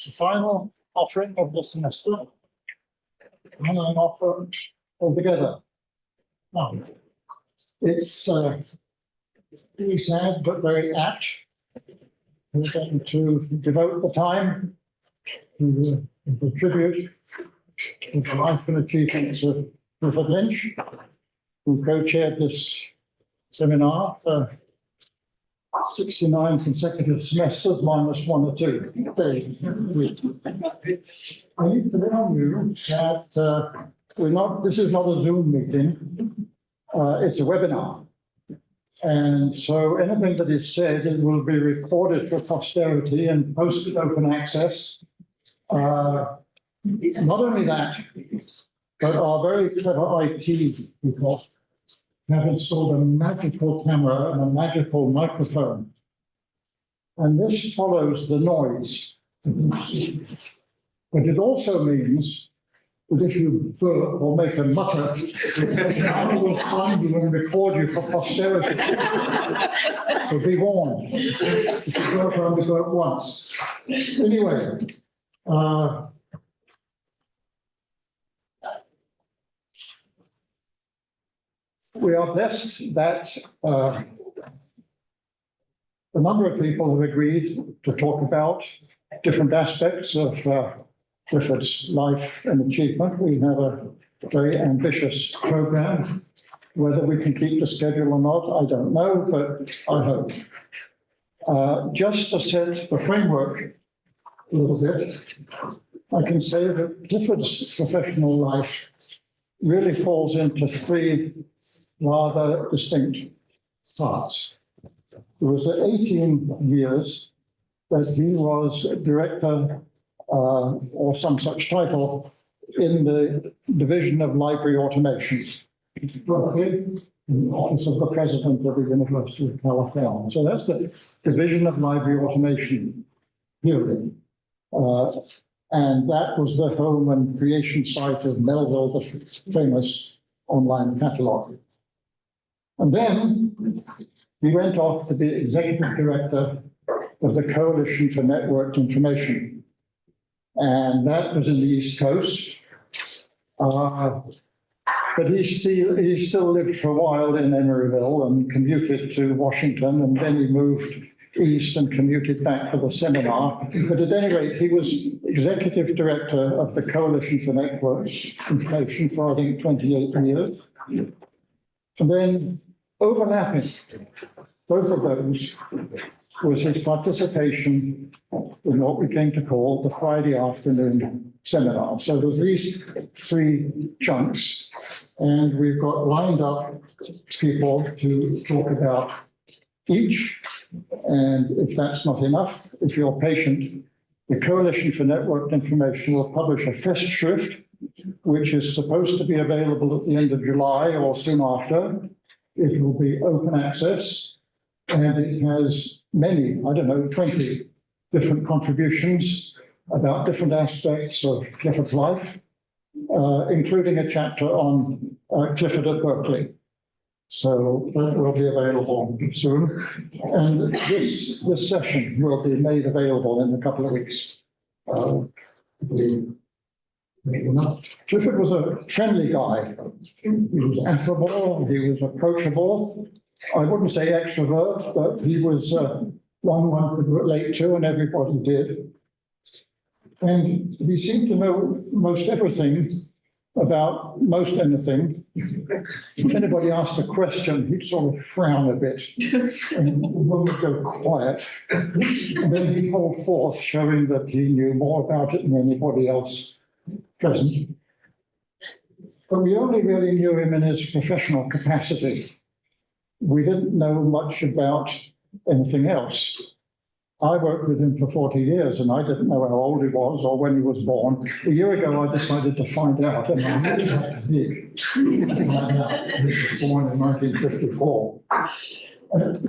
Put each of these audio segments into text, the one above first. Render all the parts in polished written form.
It's the final offering of the semester. And an offer altogether. Now, it's really sad but very apt. We're going to devote the time to the tribute to the life and achievements of Clifford Lynch, who co-chaired this seminar for 69 consecutive semesters, minus 1 or 2 days. I need to warn you that this is not a Zoom meeting, it's a webinar. And so anything that is said, it will be recorded for posterity and posted open access. Not only that, but our very clever IT people have installed a magical camera and a magical microphone. And this follows the noise. But it also means that if you burp or make a mutter, I will find you and record you for posterity. So be warned. If you burp, I only burp once. Anyway, we are blessed that a number of people have agreed to talk about different aspects of Clifford's life and achievement. We have a very ambitious program. Whether we can keep the schedule or not, I don't know, but I hope. Just to set the framework a little bit, I can say that Clifford's professional life really falls into 3 rather distinct parts. It was 18 years that he was director or some such title in the Division of Library Automation, in the Office of the President of the University of California. So that's the Division of Library Automation period. And that was the home and creation site of Melville, the famous online catalog. And then he went off to be executive director of the Coalition for Networked Information. And that was in the East Coast. But he still lived for a while in Emeryville and commuted to Washington, and then he moved east and commuted back for the seminar. But at any rate, he was executive director of the Coalition for Networked Information for, I think, 28 years. And then overlapping both of those was his participation in what we came to call the Friday afternoon seminar. So there's these 3 chunks, and we've got lined up people to talk about each. And if that's not enough, if you're patient, the Coalition for Networked Information will publish a Festschrift, which is supposed to be available at the end of July or soon after. It will be open access, and it has many, I don't know, 20 different contributions about different aspects of Clifford's life, including a chapter on Clifford at Berkeley. So that will be available soon. And this session will be made available in a couple of weeks. Clifford was a friendly guy. He was affable, he was approachable. I wouldn't say extrovert, but he was one could relate to, and everybody did. And he seemed to know most everything about most anything. If anybody asked a question, he'd sort of frown a bit and would go quiet. And then he'd hold forth, showing that he knew more about it than anybody else present. But we only really knew him in his professional capacity. We didn't know much about anything else. I worked with him for 40 years and I didn't know how old he was or when he was born. A year ago, I decided to find out, and I really had to dig to find out. He was born in 1954.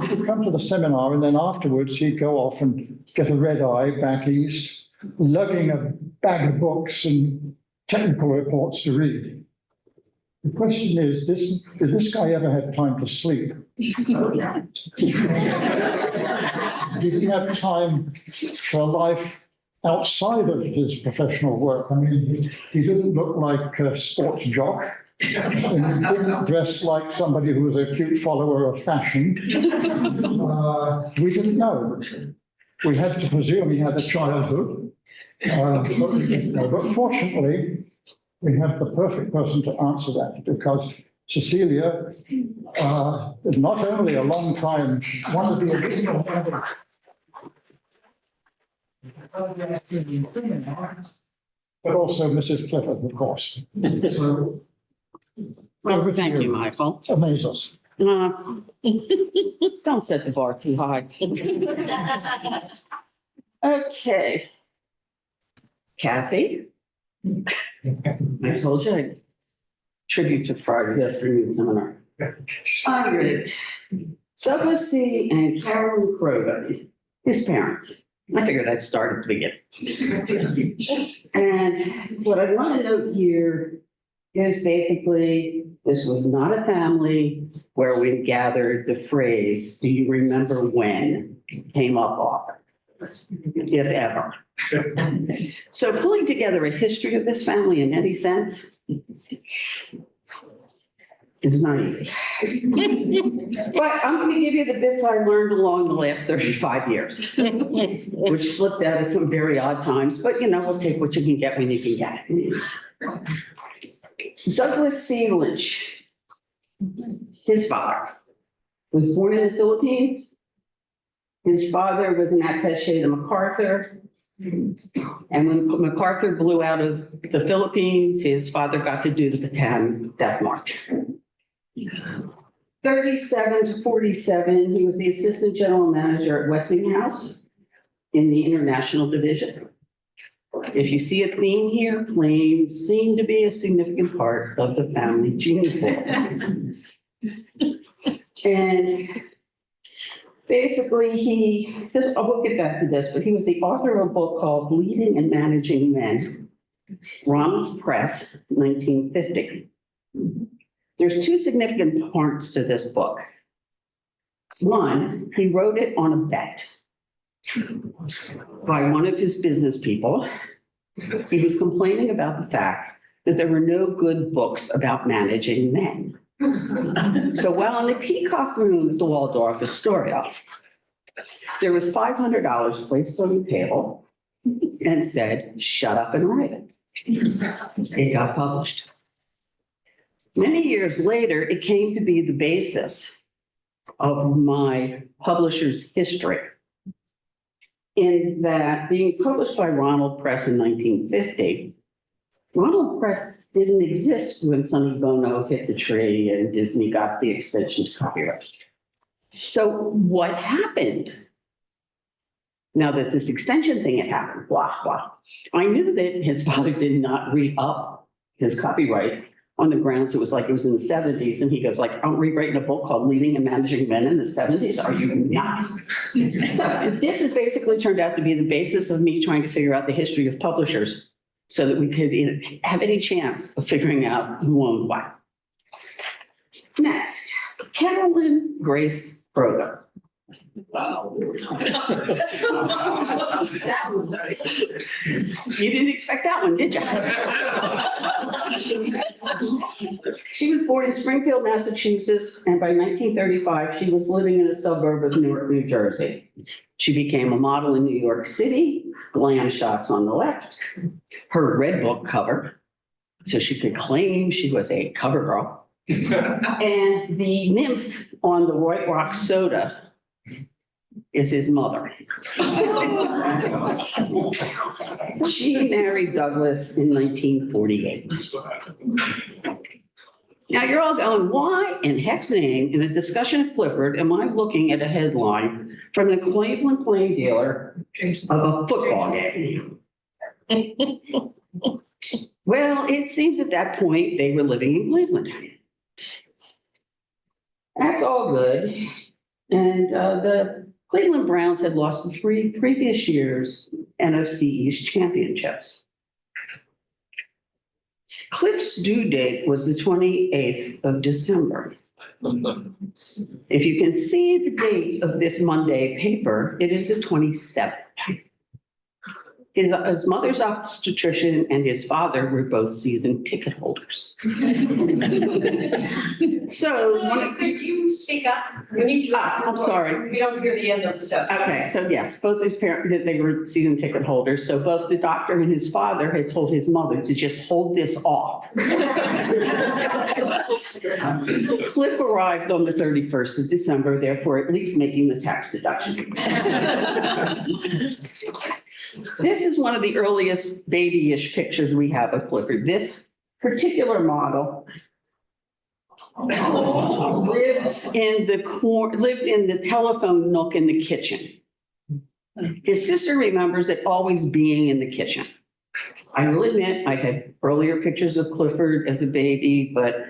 He'd come to the seminar, and then afterwards he'd go off and get a red eye back east, lugging a bag of books and technical reports to read. The question is, did this guy ever have time to sleep? Did he have time for a life outside of his professional work. I mean, he didn't look like a sports jock. And he didn't dress like somebody who was a cute follower of fashion. We didn't know. We had to presume he had a childhood. But fortunately, we have the perfect person to answer that, because Cecilia is not only a long time, one of the original members, but also Mrs. Clifford, of course. So, Well, thank you, Michael. amaze us. Don't set the bar too high. Okay. Kathy? I told you I tribute to Friday afternoon seminar. All right. Douglas C. and Carolyn Krogan, his parents. I figured I'd start at the beginning. And what I want to note here is basically, this was not a family where we gathered the phrase, "Do you remember when?" came up often, if ever. So pulling together a history of this family in any sense is not easy. But I'm going to give you the bits I learned along the last 35 years, which slipped out at some very odd times, but we'll take what you can get when you can get it. Douglas C. Lynch, his father, was born in the Philippines. His father was an attaché to MacArthur. And when MacArthur blew out of the Philippines, his father got to do the Bataan Death March. 37 to 47, he was the assistant general manager at Westinghouse in the international division. If you see a theme here, planes seem to be a significant part of the family gene pool. And basically, we'll get back to this, but he was the author of a book called Leading and Managing Men, Ronald Press, 1950. There's two significant parts to this book. One, he wrote it on a bet by one of his business people. He was complaining about the fact that there were no good books about managing men. So while in the Peacock room at the Waldorf Astoria, there was $500 placed on the table and said, "Shut up and write it." It got published. Many years later, it came to be the basis of my publisher's history, in that being published by Ronald Press in 1950, Ronald Press didn't exist when Sonny Bono hit the tree and Disney got the extension to copyright. So what happened? Now that this extension thing had happened, blah, blah. I knew that his father did not re-up his copyright on the grounds it was in the 70s. And he goes I'm rewriting a book called Leading and Managing Men in the 70s. Are you nuts? So this has basically turned out to be the basis of me trying to figure out the history of publishers so that we could have any chance of figuring out who owned what. Next, Carolyn Grace Krogan. Wow. You didn't expect that one, did you? She was born in Springfield, Massachusetts, and by 1935, she was living in a suburb of Newark, New Jersey. She became a model in New York City, glam shots on the left, her red book cover, so she could claim she was a cover girl, and the nymph on the White Rock soda is his mother. She married Douglas in 1948. Now you're all going, why in heck's name, in a discussion of Clifford, am I looking at a headline from the Cleveland Plain Dealer of a football game? Well, it seems at that point they were living in Cleveland. That's all good. And the Cleveland Browns had lost the 3 previous years' NFC East championships. Cliff's due date was the 28th of December. If you can see the date of this Monday paper, it is the 27th. His mother's obstetrician and his father were both season ticket holders. So, Could you speak up? We need to. I'm sorry. We don't hear the end of the sentence. Okay, so yes, both his parents, they were season ticket holders. So both the doctor and his father had told his mother to just hold this off. Cliff arrived on the 31st of December, therefore at least making the tax deduction. This is one of the earliest babyish pictures we have of Clifford. This particular model lived in the telephone nook in the kitchen. His sister remembers it always being in the kitchen. I will admit, I had earlier pictures of Clifford as a baby, but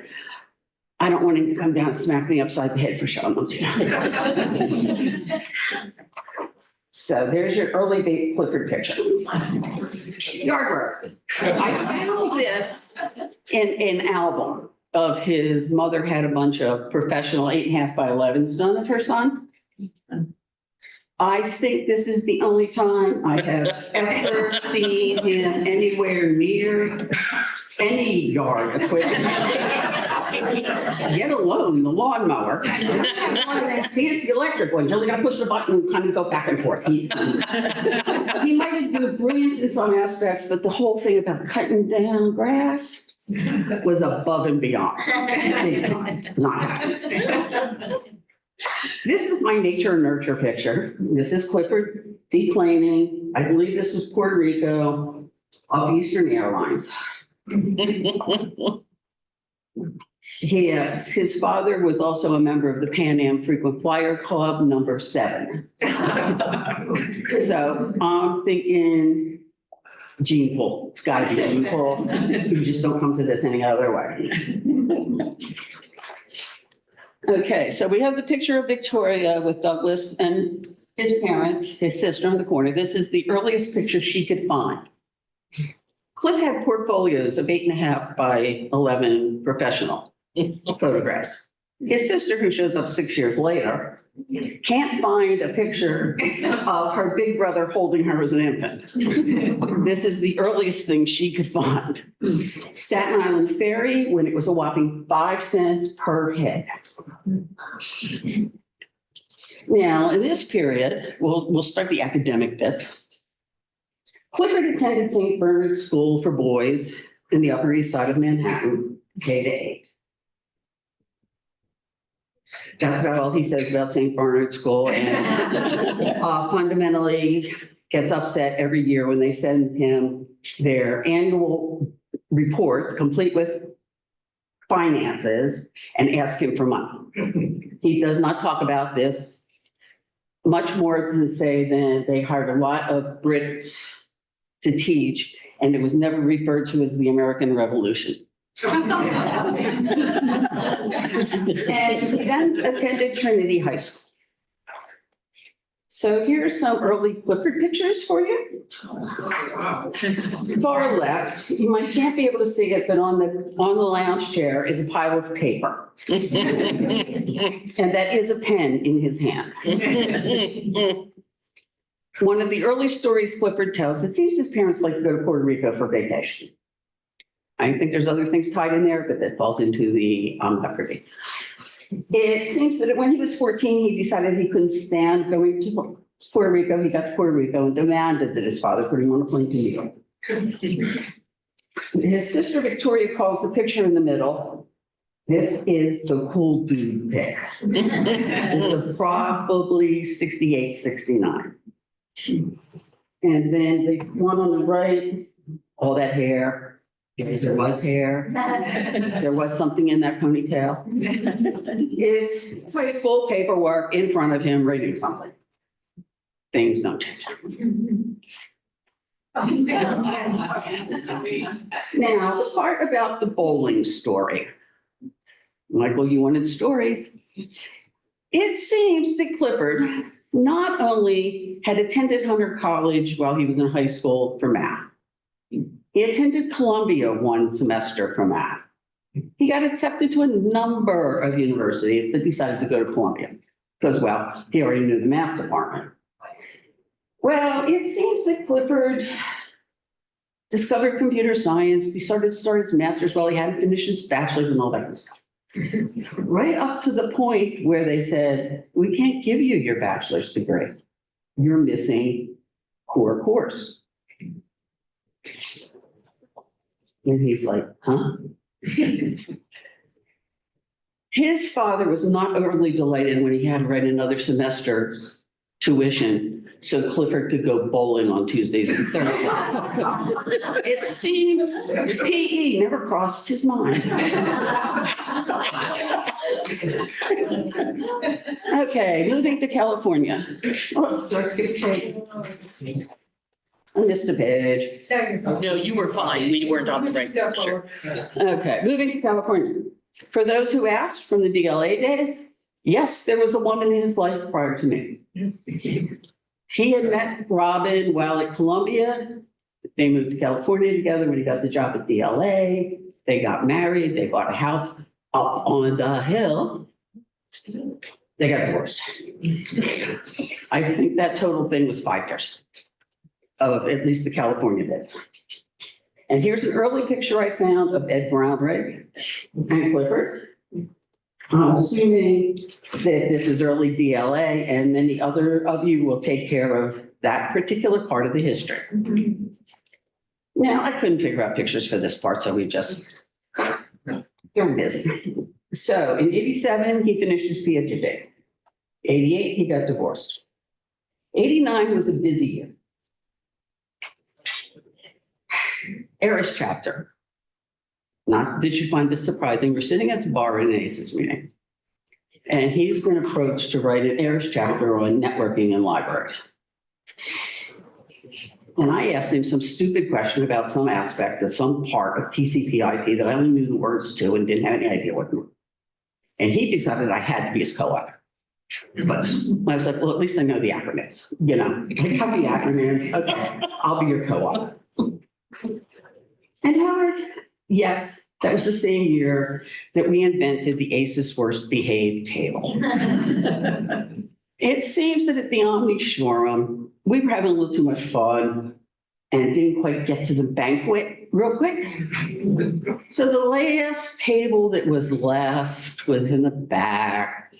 I don't want him to come down and smack me upside the head for showing them to you. So there's your early baby Clifford picture. Yard work. I found this in an album of his mother had a bunch of professional 8.5 by 11s done of her son. I think this is the only time I have ever seen him anywhere near any yard equipment, let alone the lawnmower. One of those fancy electric ones, you only gotta push the button and kind of go back and forth. He might have been brilliant in some aspects, but the whole thing about cutting down grass was above and beyond. Big time. Not happening. This is my nature and nurture picture. This is Clifford deplaning. I believe this was Puerto Rico of Eastern Airlines. Yes, his father was also a member of the Pan Am Frequent Flyer Club, number 7. So I'm thinking gene pool. It's got to be gene pool. You just don't come to this any other way. Okay, so we have the picture of Victoria with Douglas and his parents, his sister in the corner. This is the earliest picture she could find. Cliff had portfolios of 8.5 by 11 professional photographs. His sister, who shows up 6 years later, can't find a picture of her big brother holding her as an infant. This is the earliest thing she could find. Staten Island Ferry, when it was a whopping 5 cents per head. Now, in this period, we'll start the academic bit. Clifford attended St. Bernard's School for Boys in the Upper East Side of Manhattan, K to 8. That's all he says about St. Bernard's School, and fundamentally gets upset every year when they send him their annual report, complete with finances, and ask him for money. He does not talk about this much more than say that they hired a lot of Brits to teach, and it was never referred to as the American Revolution. And he then attended Trinity High School. So here's some early Clifford pictures for you. Far left, you can't be able to see it, but on the lounge chair is a pile of paper. And that is a pen in his hand. One of the early stories Clifford tells, it seems his parents like to go to Puerto Rico for vacation. I think there's other things tied in there, but that falls into the Jeopardy. It seems that when he was 14, he decided he couldn't stand going to Puerto Rico. He got to Puerto Rico and demanded that his father put him on a plane to New York. His sister Victoria calls the picture in the middle. This is the cool dude pic. This is probably 68, 69. And then the one on the right, all that hair. Yes, there was hair. There was something in that ponytail. Is high school paperwork in front of him reading something. Things don't change. Now, the part about the bowling story. Michael, you wanted stories. It seems that Clifford not only had attended Hunter College while he was in high school for math, he attended Columbia one semester for math. He got accepted to a number of universities, but decided to go to Columbia because, well, he already knew the math department. Well, it seems that Clifford discovered computer science. He started his master's while he hadn't finished his bachelor's and all that good stuff. Right up to the point where they said, we can't give you your bachelor's degree. You're missing core course. And he's like, huh? His father was not overly delighted when he had to write another semester's tuition so Clifford could go bowling on Tuesdays and Thursdays. It seems PE never crossed his mind. Okay, moving to California. Oh, sorry, skip page. I missed a page. No, you were fine. We weren't on the right Just go picture. forward. Okay, moving to California. For those who asked from the DLA days, yes, there was a woman in his life prior to me. He had met Robin while at Columbia. They moved to California together when he got the job at DLA. They got married. They bought a house up on the hill. They got divorced. I think that total thing was 5 years of at least the California days. And here's an early picture I found of Ed Brownrigg and Clifford. I'm assuming that this is early DLA, and many other of you will take care of that particular part of the history. Now, I couldn't figure out pictures for this part, so we just, they're busy. So in 87, he finished his PhD. 88, he got divorced. 89 was a busy year. Eris chapter. Not that you find this surprising. We're sitting at the bar in an ACES meeting. And he's been approached to write an Eris chapter on networking in libraries. And I asked him some stupid question about some aspect of some part of TCP/IP that I only knew the words to and didn't have any idea what they were. And he decided I had to be his co-author. But I was like, well, at least I know the acronyms, you know, pick up the acronyms. Okay, I'll be your co-author. And Howard, yes, that was the same year that we invented the ACES worst behaved table. It seems that at the Omni Shoreham, we were having a little too much fun and didn't quite get to the banquet real quick. So the last table that was left was in the back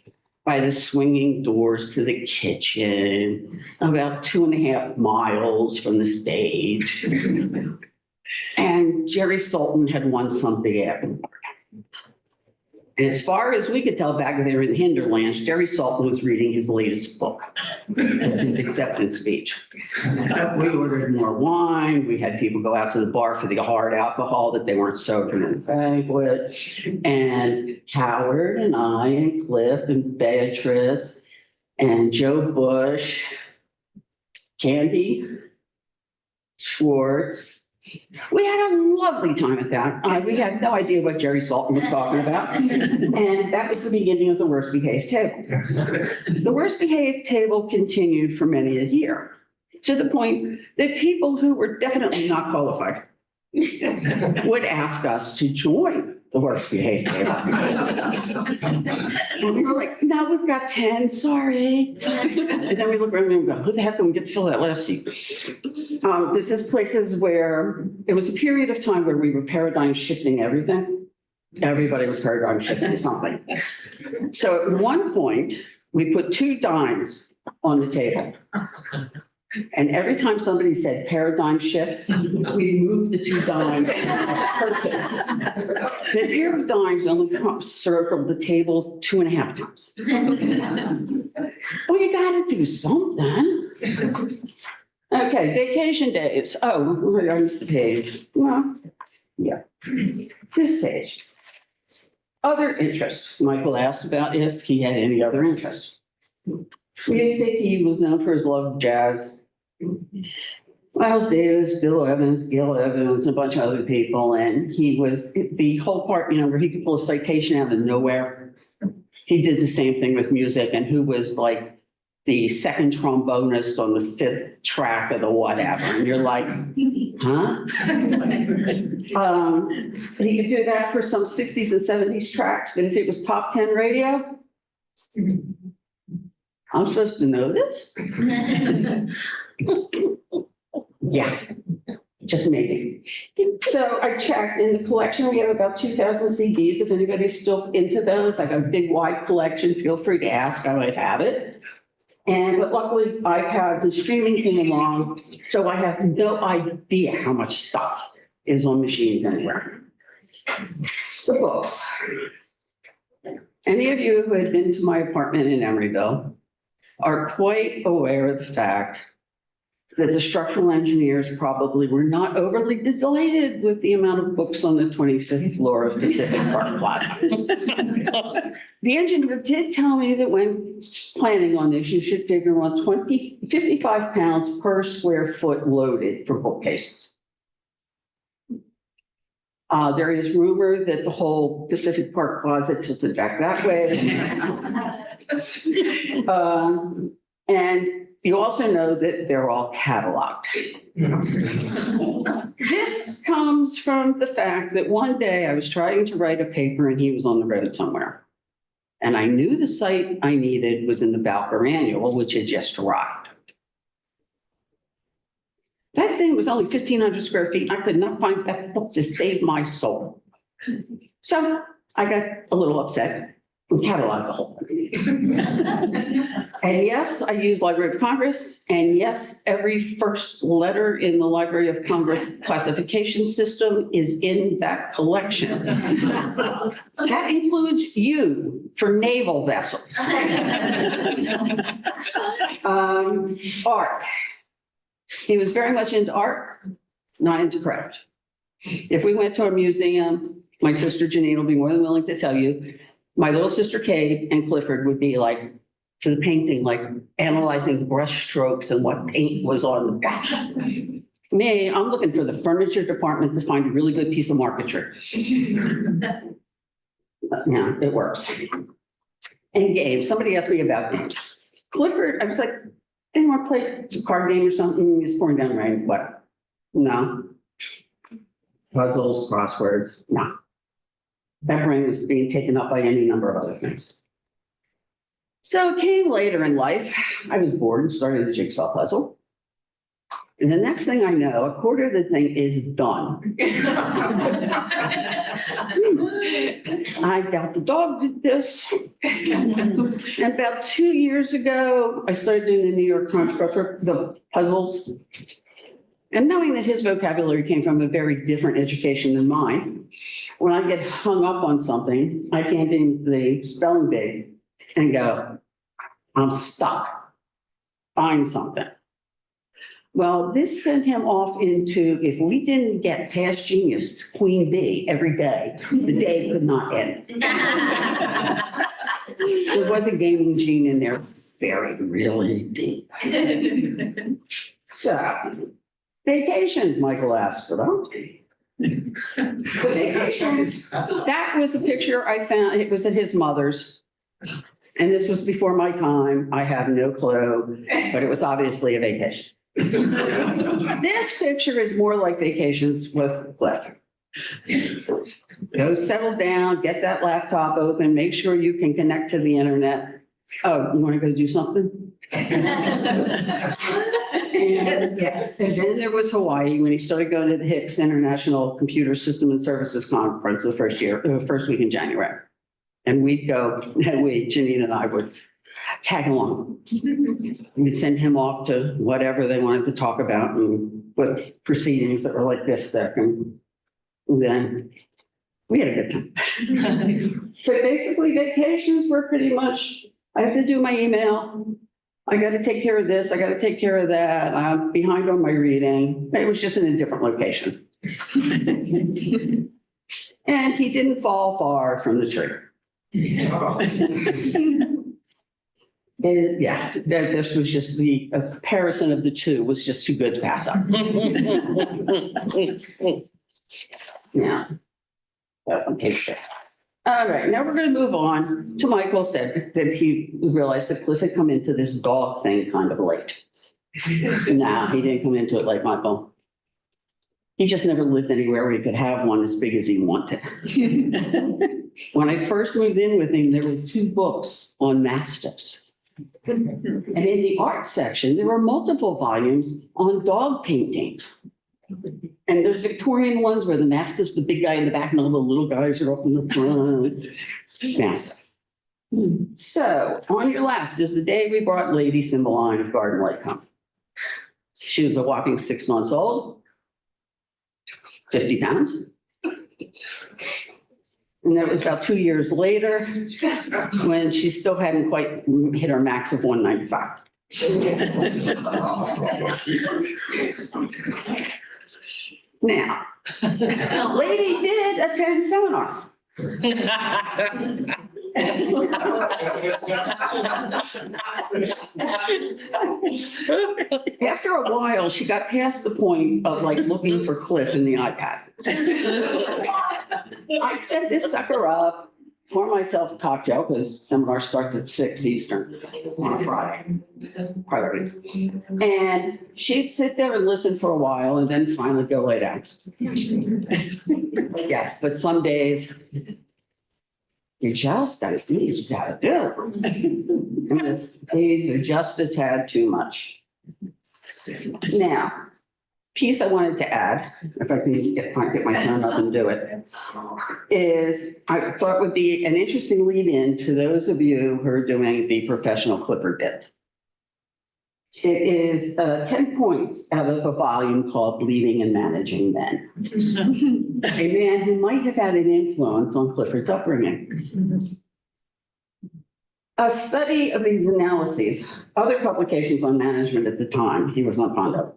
by the swinging doors to the kitchen, about 2.5 miles from the stage. And Jerry Sultan had won something afterward. And as far as we could tell back there in Hinterlands, Jerry Sultan was reading his latest book. It's his acceptance speech. We ordered more wine. We had people go out to the bar for the hard alcohol that they weren't serving in the banquet. And Howard and I and Cliff and Beatrice and Joe Bush, Candy Schwartz. We had a lovely time at that. We had no idea what Jerry Sultan was talking about. And that was the beginning of the worst behaved table. The worst behaved table continued for many a year, to the point that people who were definitely not qualified would ask us to join the worst behaved table. And we were like, no, we've got 10, sorry. And then we look around and go, who the heck can we get to fill that last seat? This is places where, it was a period of time where we were paradigm shifting everything. Everybody was paradigm shifting something. So at one point, we put 2 dimes on the table. And every time somebody said paradigm shift, we moved the 2 dimes. The pair of dimes only circled the table 2.5 times. Well, you gotta do something. Okay, vacation days. Oh, I missed the page. Well, yeah, this page. Other interests. Michael asked about if he had any other interests. Music, he was known for his love of jazz. Miles Davis, Bill Evans, Gil Evans, a bunch of other people. And he was the whole part, you know, where he could pull a citation out of nowhere. He did the same thing with music, and who was like the second trombonist on the 5th track of the whatever. And you're like, huh? He could do that for some 60s and 70s tracks. And if it was top 10 radio, I'm supposed to know this. Yeah, just maybe. So I checked in the collection, we have about 2,000 CDs. If anybody's still into those, I got a big wide collection, feel free to ask, I might have it. But luckily iPads and streaming came along, so I have no idea how much stuff is on machines anywhere. The books. Any of you who had been to my apartment in Emeryville are quite aware of the fact that the structural engineers probably were not overly delighted with the amount of books on the 25th floor of Pacific Park Plaza. The engineer did tell me that when planning on this, you should figure on 55 pounds per square foot loaded for bookcases. There is rumor that the whole Pacific Park Plaza tilted back that way. And you also know that they're all cataloged. This comes from the fact that one day I was trying to write a paper and he was on the road somewhere. And I knew the site I needed was in the Bowker Annual, which had just arrived. That thing was only 1,500 square feet. I could not find that book to save my soul. So I got a little upset and cataloged the whole thing. And yes, I use Library of Congress. And yes, every first letter in the Library of Congress classification system is in that collection. That includes you for naval vessels. Art. He was very much into art, not into craft. If we went to a museum, my sister Janine will be more than willing to tell you, my little sister Kate and Clifford would be like, to the painting, like analyzing brush strokes and what paint was on the brush. Me, I'm looking for the furniture department to find a really good piece of marquetry. Yeah, it works. And games, somebody asked me about games. Clifford, I was like, anyone want to play a card game or something? It's pouring down rain, what? No. Puzzles, crosswords, no. That brain was being taken up by any number of other things. So it came later in life. I was bored and started the jigsaw puzzle. And the next thing I know, a quarter of the thing is done. I doubt the dog did this. And about 2 years ago, I started doing the New York Times the puzzles. And knowing that his vocabulary came from a very different education than mine, when I get hung up on something, I hand him the spelling bee and go, I'm stuck. Find something. Well, this sent him off into, if we didn't get past genius, Queen Bee every day, the day could not end. There was a gaming gene in there, buried really deep. So, vacations, Michael asked about. Vacations. That was a picture I found, it was at his mother's. And this was before my time. I have no clue, but it was obviously a vacation. This picture is more like vacations with Cliff. Go settle down, get that laptop open, make sure you can connect to the internet. Oh, you want to go do something? Yes. And then there was Hawaii when he started going to the HICS International Computer System and Services Conference the first week in January. And we'd go, and Janine and I would tag along. We'd send him off to whatever they wanted to talk about and with proceedings that were like this thick. And then we had a good time. But basically vacations were pretty much, I have to do my email. I got to take care of this. I got to take care of that. I'm behind on my reading. It was just in a different location. And he didn't fall far from the tree. And yeah, this was just the comparison of the two was just too good to pass up. Yeah. Okay, sure. All right, now we're going to move on to Michael said that he realized that Cliff had come into this dog thing kind of late. No, he didn't come into it like Michael. He just never lived anywhere where he could have one as big as he wanted. When I first moved in with him, there were 2 books on mastiffs. And in the art section, there were multiple volumes on dog paintings. And there's Victorian ones where the mastiff's the big guy in the back and all the little guys are up in the front. Mastiff. So on your left is the day we brought Lady Cymbeline of Garden Lake home. She was a whopping 6 months old, 50 pounds. And that was about 2 years later when she still hadn't quite hit her max of 195. Now, Lady did attend seminar. After a while, she got past the point of like looking for Cliff in the iPad. I set this sucker up for myself a cocktail because seminar starts at 6 Eastern on a Friday. Priorities. And she'd sit there and listen for a while and then finally go lay down. Yes, but some days you just gotta do what you gotta do. And those days are just as had too much. Now, piece I wanted to add, if I can get my turn up and do it, is I thought would be an interesting lead in to those of you who are doing the professional Clipper bit. It is 10 points out of a volume called Bleeding and Managing Men. A man who might have had an influence on Clifford's upbringing. A study of these analyses, other publications on management at the time he was not fond of,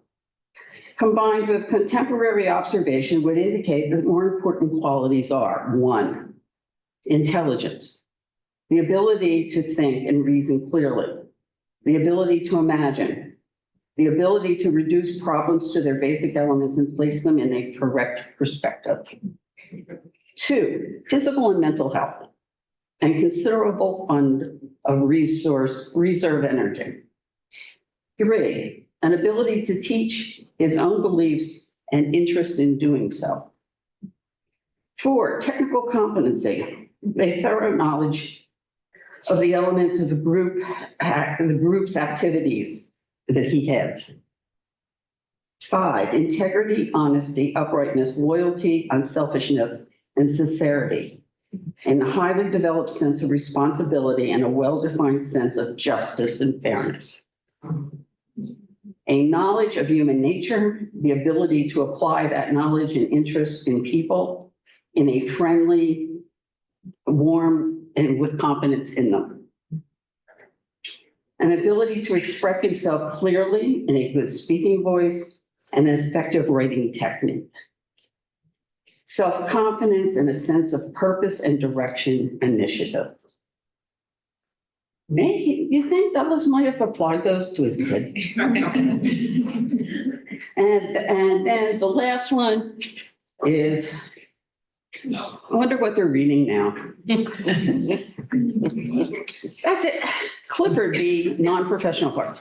combined with contemporary observation would indicate that more important qualities are: 1, intelligence, the ability to think and reason clearly, the ability to imagine, the ability to reduce problems to their basic elements and place them in a correct perspective. 2, physical and mental health, and considerable fund of reserve energy. 3, an ability to teach his own beliefs and interest in doing so. 4, technical competency, a thorough knowledge of the elements of the group's activities that he heads. 5, integrity, honesty, uprightness, loyalty, unselfishness, and sincerity, and a highly developed sense of responsibility and a well-defined sense of justice and fairness. A knowledge of human nature, the ability to apply that knowledge and interest in people in a friendly, warm, and with confidence in them. An ability to express himself clearly in a good speaking voice and an effective writing technique. Self-confidence and a sense of purpose and direction initiative. Maybe you think Douglas might have applied those to his kid? And then the last one is, I wonder what they're reading now. That's it. Clifford, the non-professional part.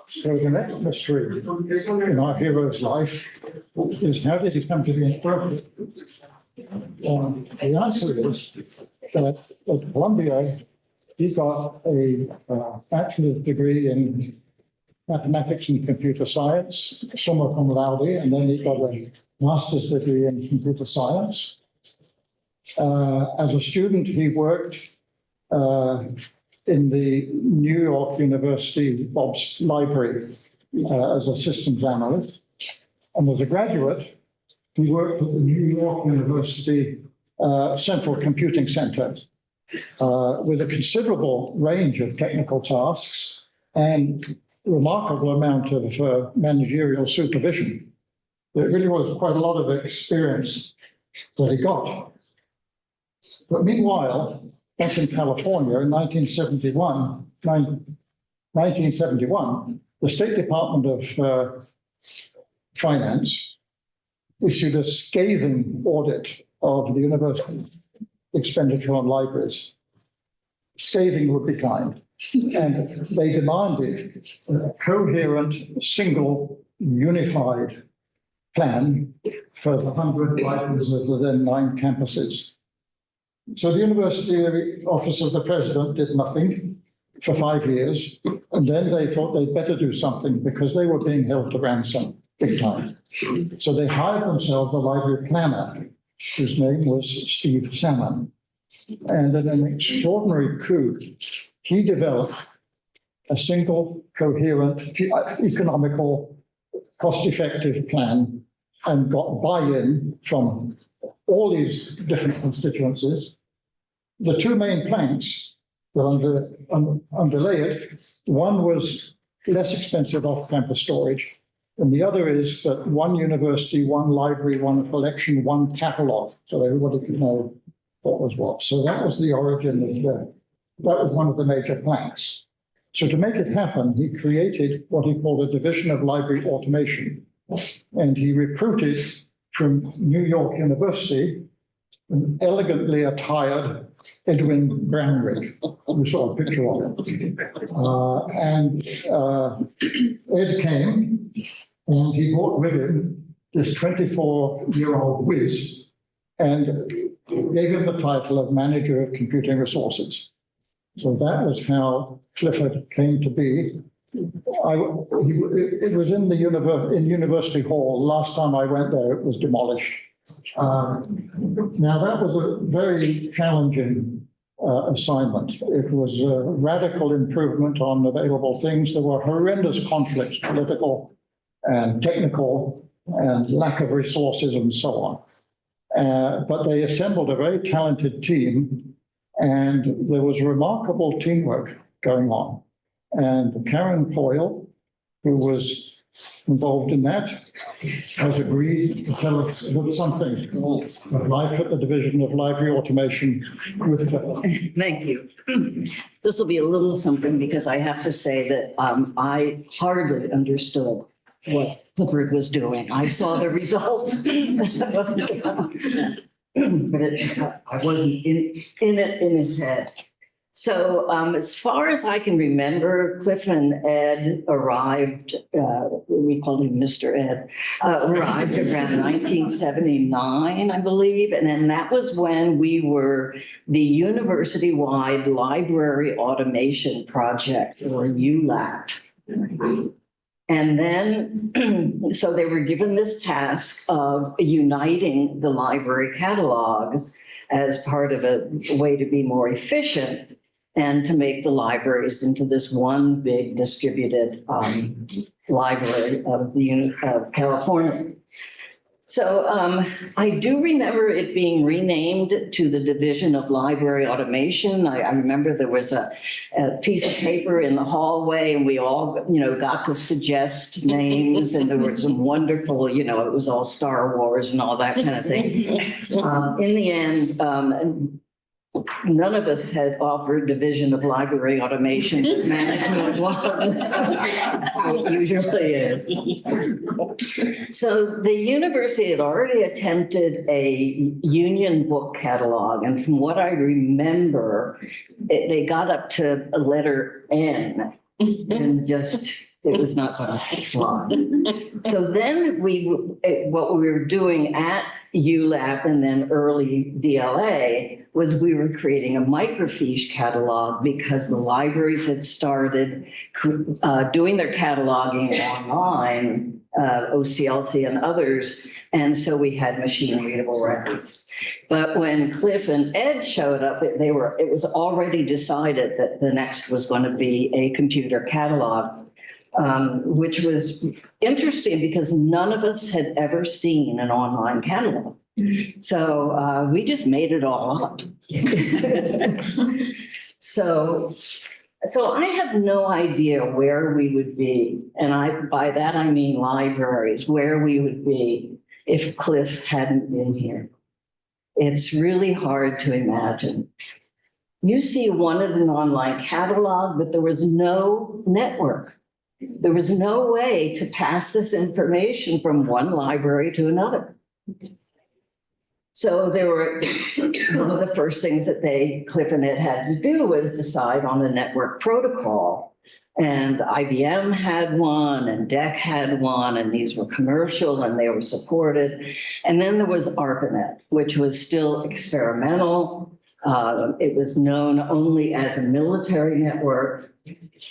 So the next mystery in our hero's life is, how did he come to be interpreted? The answer is that at Columbia, he got a bachelor's degree in mathematics and computer science, summa cum laude, and then he got a master's degree in computer science. As a student, he worked in the New York University Bob's Library as a systems analyst. And as a graduate, he worked at the New York University Central Computing Center with a considerable range of technical tasks and remarkable amount of managerial supervision. There really was quite a lot of experience that he got. But meanwhile, back in California in 1971, the State Department of Finance issued a scathing audit of the university expenditure on libraries. Scathing would be kind. And they demanded a coherent, single, unified plan for the 100 libraries of the then 9 campuses. So the University Office of the President did nothing for 5 years, and then they thought they'd better do something because they were being held to ransom big time. So they hired themselves a library planner, whose name was Steve Salmon. And in an extraordinary coup, he developed a single, coherent, economical, cost-effective plan and got buy-in from all these different constituencies. The 2 main planks that underlay it, one was less expensive off-campus storage, and the other is that 1 university, 1 library, 1 collection, 1 catalog, so everybody could know what was what. So that was the origin of that was one of the major planks. So to make it happen, he created what he called a division of library automation. And he recruited from New York University an elegantly attired Edwin Brownrigg. We saw a picture of him. Ed came and he brought with him this 24-year-old whiz and gave him the title of Manager of Computing Resources. So that was how Clifford came to be. It was in University Hall. Last time I went there, it was demolished. Now, that was a very challenging assignment. It was a radical improvement on available things. There were horrendous conflicts, political and technical, and lack of resources and so on. But they assembled a very talented team, and there was remarkable teamwork going on. And Karen Poyle, who was involved in that, has agreed to tell us something of life at the Division of Library Automation with her. Thank you. This will be a little something because I have to say that I hardly understood what Clifford was doing. I saw the results. But I wasn't in it in his head. So as far as I can remember, Cliff and Ed arrived, we called him Mr. Ed, arrived around 1979, I believe. And then that was when we were the university-wide library automation project, or ULAP. And then, so they were given this task of uniting the library catalogs as part of a way to be more efficient and to make the libraries into this one big distributed library of California. So I do remember it being renamed to the Division of Library Automation. I remember there was a piece of paper in the hallway and we all, got to suggest names, and there were some wonderful, it was all Star Wars and all that kind of thing. In the end, none of us had offered Division of Library Automation management one. It usually is. So the university had already attempted a union book catalog, and from what I remember, they got up to a letter N, and it was not going to fly. So then what we were doing at ULAP and then early DLA was we were creating a microfiche catalog because the libraries had started doing their cataloging online, OCLC and others, and so we had machine readable records. But when Cliff and Ed showed up, it was already decided that the next was going to be a computer catalog. Which was interesting because none of us had ever seen an online catalog. So we just made it all up. So I have no idea where we would be. And by that, I mean libraries, where we would be if Cliff hadn't been here. It's really hard to imagine. UC wanted an online catalog, but there was no network. There was no way to pass this information from one library to another. So there were, one of the first things that Cliff and Ed had to do was decide on the network protocol. And IBM had one and DEC had one, and these were commercial and they were supported. And then there was ARPANET, which was still experimental. It was known only as a military network.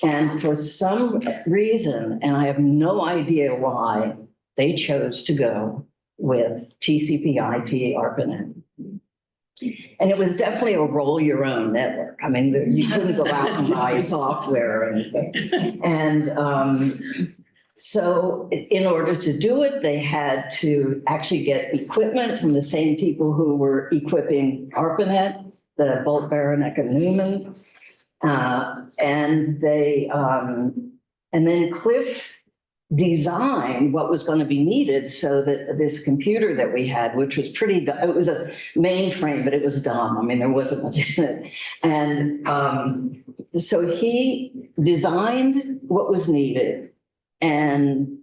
And for some reason, and I have no idea why, they chose to go with TCP/IP ARPANET. And it was definitely a roll your own network. I mean, you couldn't go out and buy software or anything. And so in order to do it, they had to actually get equipment from the same people who were equipping ARPANET, the Bolt, Beranek, and Newman. And then Cliff designed what was going to be needed so that this computer that we had, which was it was a mainframe, but it was dumb. I mean, there wasn't much in it. And so he designed what was needed. And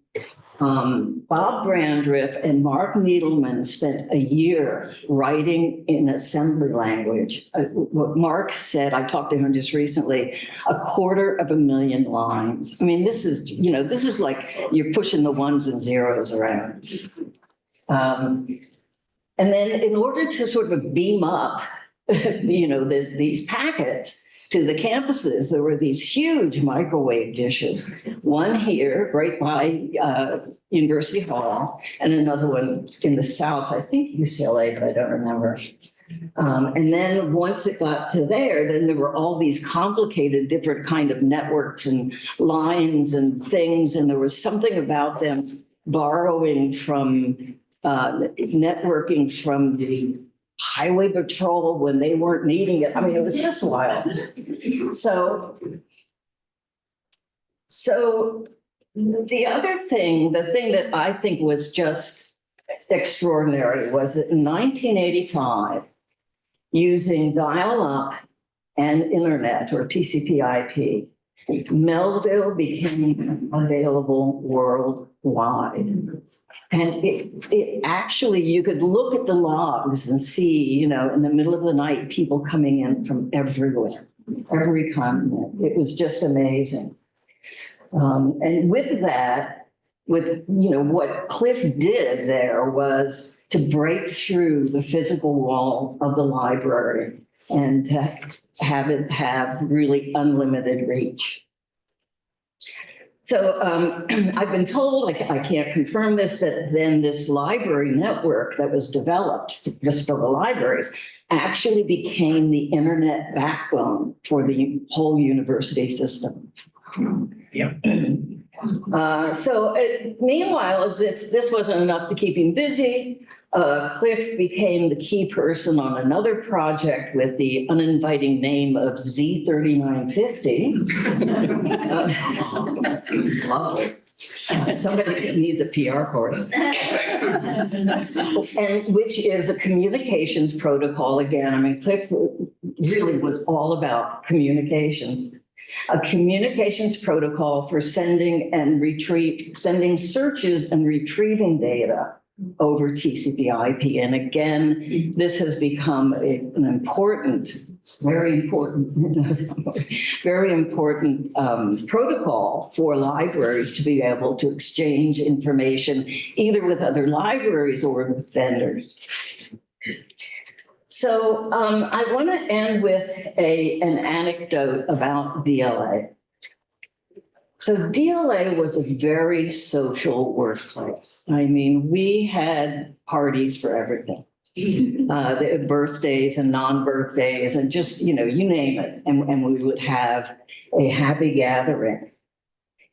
Bob Brandriff and Mark Needleman spent a year writing in assembly language. What Mark said, I talked to him just recently, 250,000 lines. I mean, this is like you're pushing the ones and zeros around. And then in order to sort of beam up, these packets to the campuses, there were these huge microwave dishes, one here right by University Hall and another one in the south, I think UCLA, but I don't remember. And then once it got to there, then there were all these complicated different kind of networks and lines and things. And there was something about them borrowing from networking from the Highway Patrol when they weren't needing it. I mean, it was just wild. So the other thing, the thing that I think was just extraordinary was that in 1985, using dial-up and internet or TCP/IP, Melville became available worldwide. And it actually, you could look at the logs and see, in the middle of the night, people coming in from everywhere, every continent. It was just amazing. And with that, what Cliff did there was to break through the physical wall of the library and have it have really unlimited reach. So I've been told, I can't confirm this, that then this library network that was developed just for the libraries actually became the internet backbone for the whole university system. Yeah. Meanwhile, as if this wasn't enough to keep him busy, Cliff became the key person on another project with the uninviting name of Z3950. Lovely. Somebody needs a PR course. And which is a communications protocol again. I mean, Cliff really was all about communications. A communications protocol for sending searches and retrieving data over TCP/IP. And again, this has become an important, very important protocol for libraries to be able to exchange information either with other libraries or with vendors. So I want to end with an anecdote about DLA. So DLA was a very social workplace. I mean, we had parties for everything. The birthdays and non-birthdays and just, you name it. And we would have a happy gathering.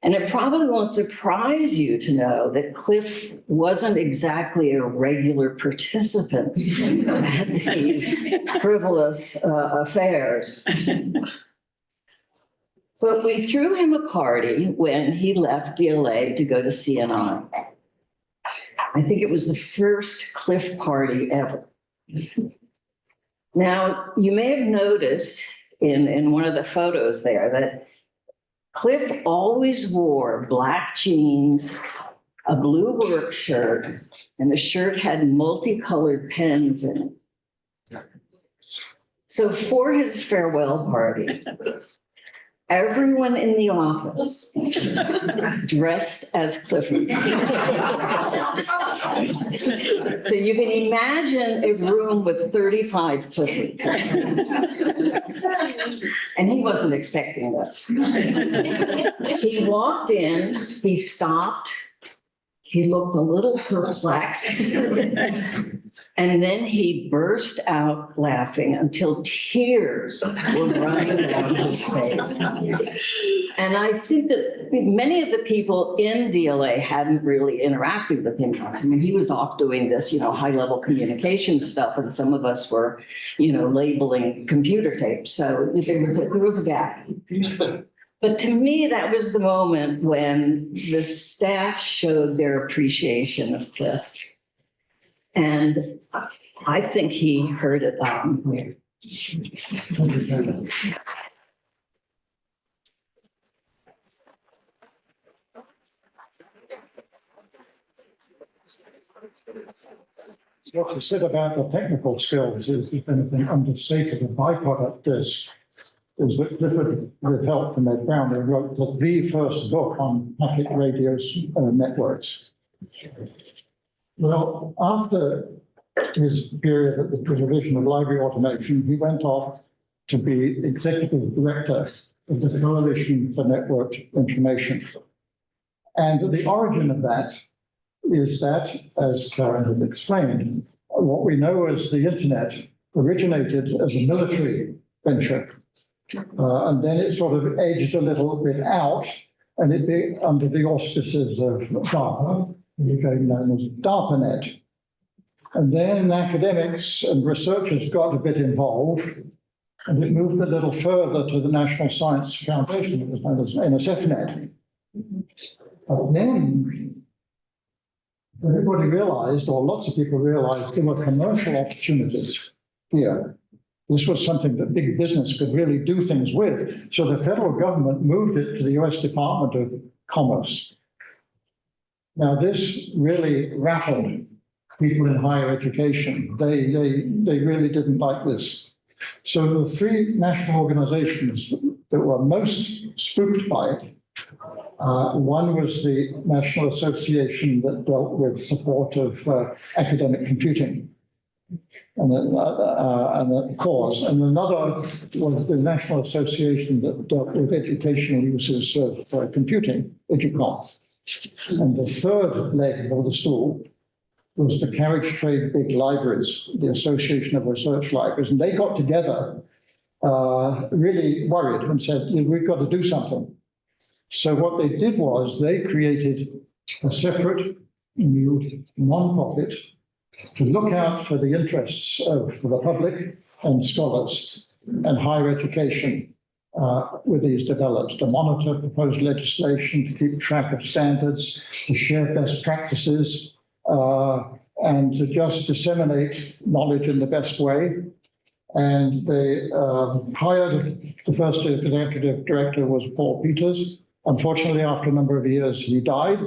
And it probably won't surprise you to know that Cliff wasn't exactly a regular participant at these frivolous affairs. But we threw him a party when he left DLA to go to CNI. I think it was the first Cliff party ever. Now, you may have noticed in one of the photos there that Cliff always wore black jeans, a blue work shirt, and the shirt had multicolored pens in it. So for his farewell party, everyone in the office dressed as Clifford. So you can imagine a room with 35 Cliffords. And he wasn't expecting this. He walked in, he stopped, he looked a little perplexed. And then he burst out laughing until tears were running down his face. And I think that many of the people in DLA hadn't really interacted with him. I mean, he was off doing this, high-level communication stuff, and some of us were, labeling computer tapes. So there was a gap. But to me, that was the moment when the staff showed their appreciation of Cliff. And I think he heard it loud and clear. What you said about the technical skills is, if anything, understated. The byproduct is that Clifford, with help from Ed Brown, they wrote the first book on packet radio networks. Well, after his period at the Division of Library Automation, he went off to be executive director of the Coalition for Networked Information. And the origin of that is that, as Karen had explained, what we know as the internet originated as a military venture. And then it sort of edged a little bit out, and it be under the auspices of DARPA, became known as DARPANET. And then academics and researchers got a bit involved, and it moved a little further to the National Science Foundation, it was known as NSFNet. But then everybody realized, or lots of people realized, there were commercial opportunities here. This was something that big business could really do things with. So the federal government moved it to the US Department of Commerce. Now, this really rattled people in higher education. They really didn't like this. So the three national organizations that were most spooked by it, one was the National Association that dealt with support of academic computing and the cause. And another was the National Association that dealt with educational uses of computing, EDUCOM. And the third leg of the stool was the Carriage Trade Big Libraries, the Association of Research Libraries. And they got together, really worried, and said, we've got to do something. So what they did was they created a separate new nonprofit to look out for the interests of the public and scholars and higher education with these developed, to monitor proposed legislation, to keep track of standards, to share best practices, and to just disseminate knowledge in the best way. And they hired, the first executive director was Paul Peters. Unfortunately, after a number of years, he died,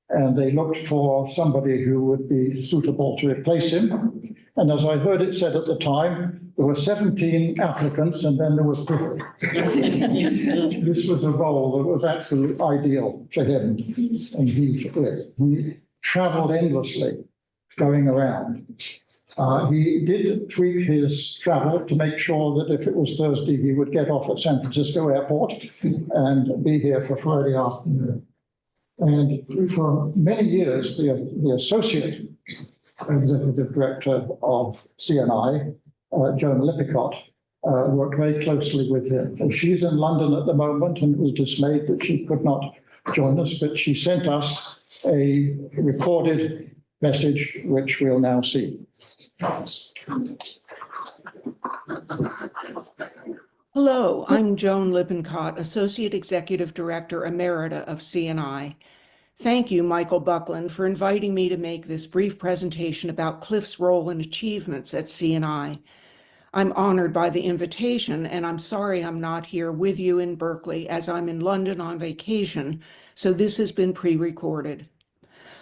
and they looked for somebody who would be suitable to replace him. And as I heard it said at the time, there were 17 applicants, and then there was Clifford. This was a role that was absolutely ideal for him, and he fit it. He traveled endlessly, going around. He did tweak his travel to make sure that if it was Thursday, he would get off at San Francisco Airport and be here for Friday afternoon. And for many years, the associate executive director of CNI, Joan Lippincott, worked very closely with him. And she's in London at the moment and was dismayed that she could not join us, but she sent us a recorded message, which we'll now see. Hello, I'm Joan Lippincott, Associate Executive Director Emerita of CNI. Thank you, Michael Buckland, for inviting me to make this brief presentation about Cliff's role and achievements at CNI. I'm honored by the invitation, and I'm sorry I'm not here with you in Berkeley as I'm in London on vacation, so this has been pre-recorded.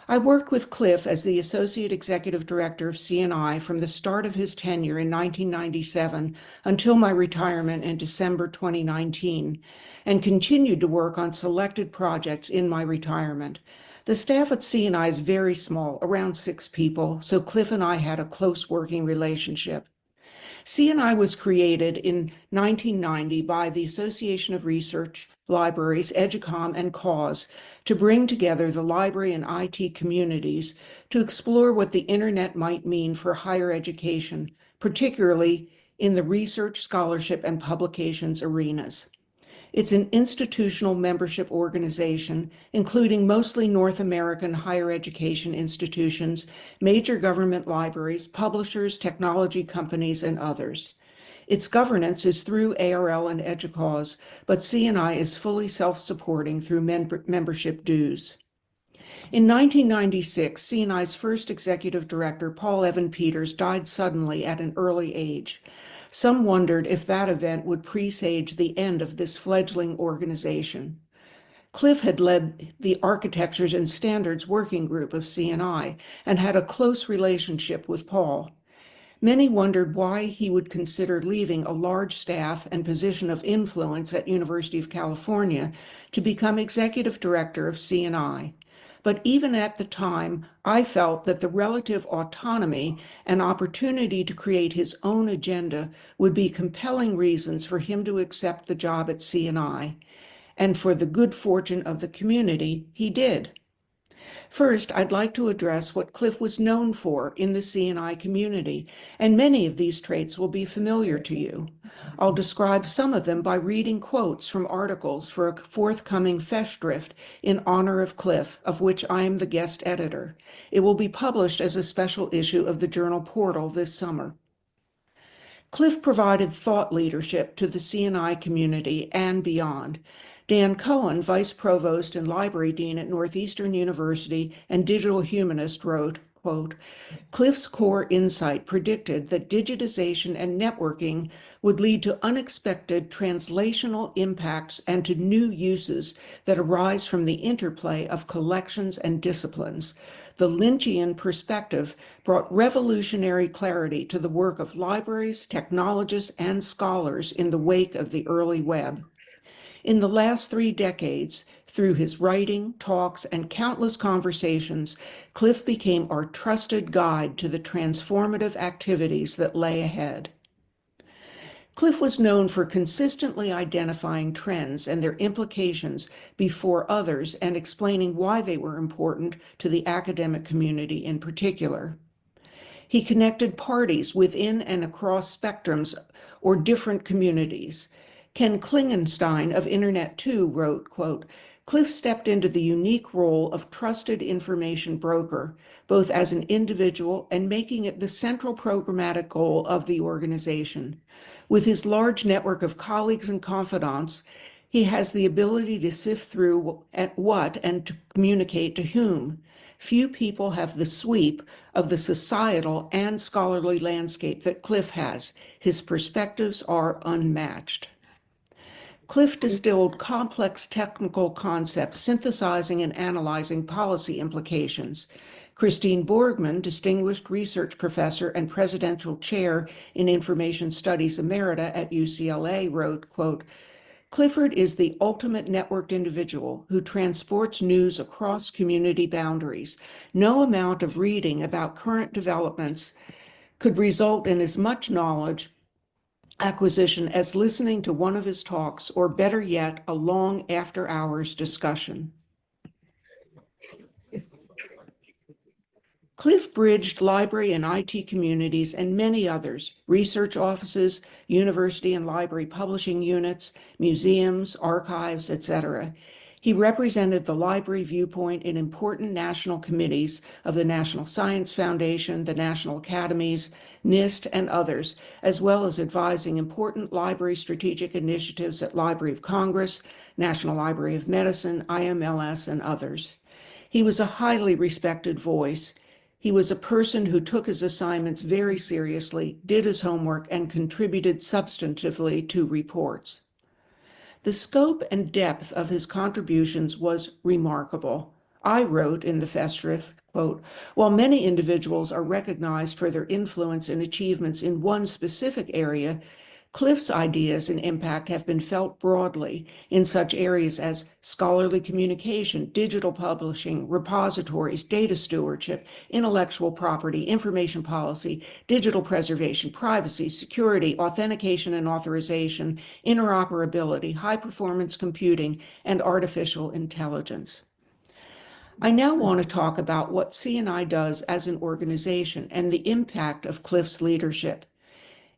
I worked with Cliff as the Associate Executive Director of CNI from the start of his tenure in 1997 until my retirement in December 2019, and continued to work on selected projects in my retirement. The staff at CNI is very small, around 6 people, so Cliff and I had a close working relationship. CNI was created in 1990 by the Association of Research Libraries, EDUCOM, and CAUSE to bring together the library and IT communities to explore what the internet might mean for higher education, particularly in the research, scholarship, and publications arenas. It's an institutional membership organization, including mostly North American higher education institutions, major government libraries, publishers, technology companies, and others. Its governance is through ARL and EDUCAUSE, but CNI is fully self-supporting through membership dues. In 1996, CNI's first executive director, Paul Evan Peters, died suddenly at an early age. Some wondered if that event would presage the end of this fledgling organization. Cliff had led the Architectures and Standards Working Group of CNI and had a close relationship with Paul. Many wondered why he would consider leaving a large staff and position of influence at University of California to become executive director of CNI. But even at the time, I felt that the relative autonomy and opportunity to create his own agenda would be compelling reasons for him to accept the job at CNI. And for the good fortune of the community, he did. First, I'd like to address what Cliff was known for in the CNI community, and many of these traits will be familiar to you. I'll describe some of them by reading quotes from articles for a forthcoming Festschrift in honor of Cliff, of which I am the guest editor. It will be published as a special issue of the Journal Portal this summer. Cliff provided thought leadership to the CNI community and beyond. Dan Cohen, Vice Provost and Library Dean at Northeastern University and digital humanist, wrote, quote, Cliff's core insight predicted that digitization and networking would lead to unexpected translational impacts and to new uses that arise from the interplay of collections and disciplines. The Lynchian perspective brought revolutionary clarity to the work of libraries, technologists, and scholars in the wake of the early web. In the last 3 decades, through his writing, talks, and countless conversations, Cliff became our trusted guide to the transformative activities that lay ahead. Cliff was known for consistently identifying trends and their implications before others and explaining why they were important to the academic community in particular. He connected parties within and across spectrums or different communities. Ken Klingenstein of Internet2 wrote, quote, Cliff stepped into the unique role of trusted information broker, both as an individual and making it the central programmatic goal of the organization. With his large network of colleagues and confidants, he has the ability to sift through at what and to communicate to whom. Few people have the sweep of the societal and scholarly landscape that Cliff has. His perspectives are unmatched. Cliff distilled complex technical concepts, synthesizing and analyzing policy implications. Christine Borgman, Distinguished Research Professor and Presidential Chair in Information Studies Emerita at UCLA, wrote, quote, Clifford is the ultimate networked individual who transports news across community boundaries. No amount of reading about current developments could result in as much knowledge acquisition as listening to one of his talks, or better yet, a long after-hours discussion. Cliff bridged library and IT communities and many others, research offices, university and library publishing units, museums, archives, etc. He represented the library viewpoint in important national committees of the National Science Foundation, the National Academies, NIST, and others, as well as advising important library strategic initiatives at Library of Congress, National Library of Medicine, IMLS, and others. He was a highly respected voice. He was a person who took his assignments very seriously, did his homework, and contributed substantively to reports. The scope and depth of his contributions was remarkable. I wrote in the Festschrift, quote, "While many individuals are recognized for their influence and achievements in one specific area, Cliff's ideas and impact have been felt broadly in such areas as scholarly communication, digital publishing, repositories, data stewardship, intellectual property, information policy, digital preservation, privacy, security, authentication and authorization, interoperability, high-performance computing, and artificial intelligence." I now want to talk about what CNI does as an organization and the impact of Cliff's leadership.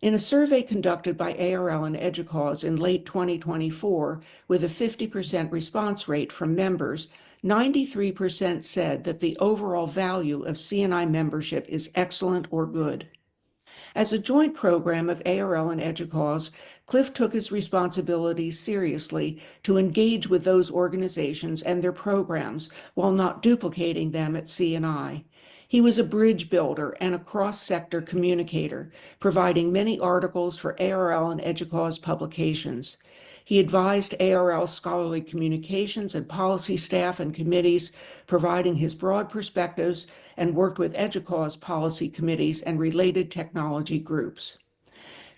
In a survey conducted by ARL and EDUCAUSE in late 2024, with a 50% response rate from members, 93% said that the overall value of CNI membership is excellent or good. As a joint program of ARL and EDUCAUSE, Cliff took his responsibilities seriously to engage with those organizations and their programs while not duplicating them at CNI. He was a bridge builder and a cross-sector communicator, providing many articles for ARL and EDUCAUSE publications. He advised ARL scholarly communications and policy staff and committees, providing his broad perspectives, and worked with EDUCAUSE policy committees and related technology groups.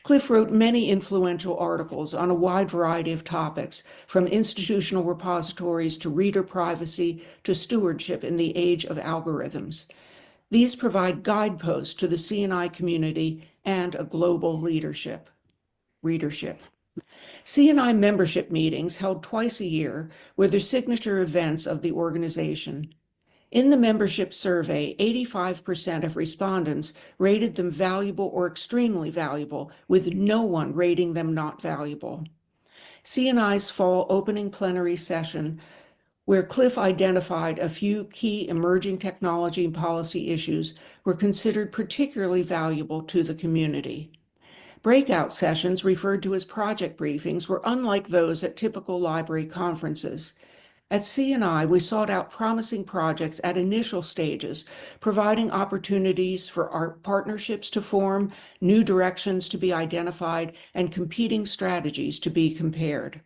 Cliff wrote many influential articles on a wide variety of topics, from institutional repositories to reader privacy to stewardship in the age of algorithms. These provide guideposts to the CNI community and a global readership. CNI membership meetings held twice a year were the signature events of the organization. In the membership survey, 85% of respondents rated them valuable or extremely valuable, with no one rating them not valuable. CNI's fall opening plenary session, where Cliff identified a few key emerging technology and policy issues, were considered particularly valuable to the community. Breakout sessions, referred to as project briefings, were unlike those at typical library conferences. At CNI, we sought out promising projects at initial stages, providing opportunities for our partnerships to form, new directions to be identified, and competing strategies to be compared.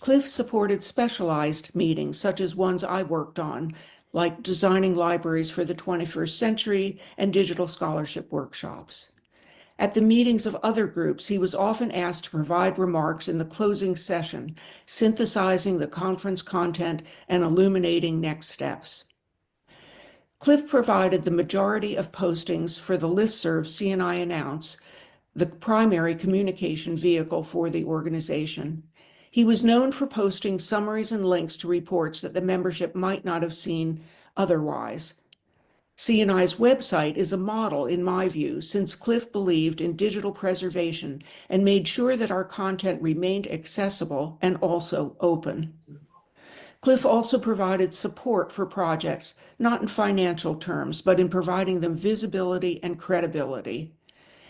Cliff supported specialized meetings, such as ones I worked on, like designing libraries for the 21st century and digital scholarship workshops. At the meetings of other groups, he was often asked to provide remarks in the closing session, synthesizing the conference content and illuminating next steps. Cliff provided the majority of postings for the listserv CNI Announce, the primary communication vehicle for the organization. He was known for posting summaries and links to reports that the membership might not have seen otherwise. CNI's website is a model, in my view, since Cliff believed in digital preservation and made sure that our content remained accessible and also open. Cliff also provided support for projects, not in financial terms, but in providing them visibility and credibility.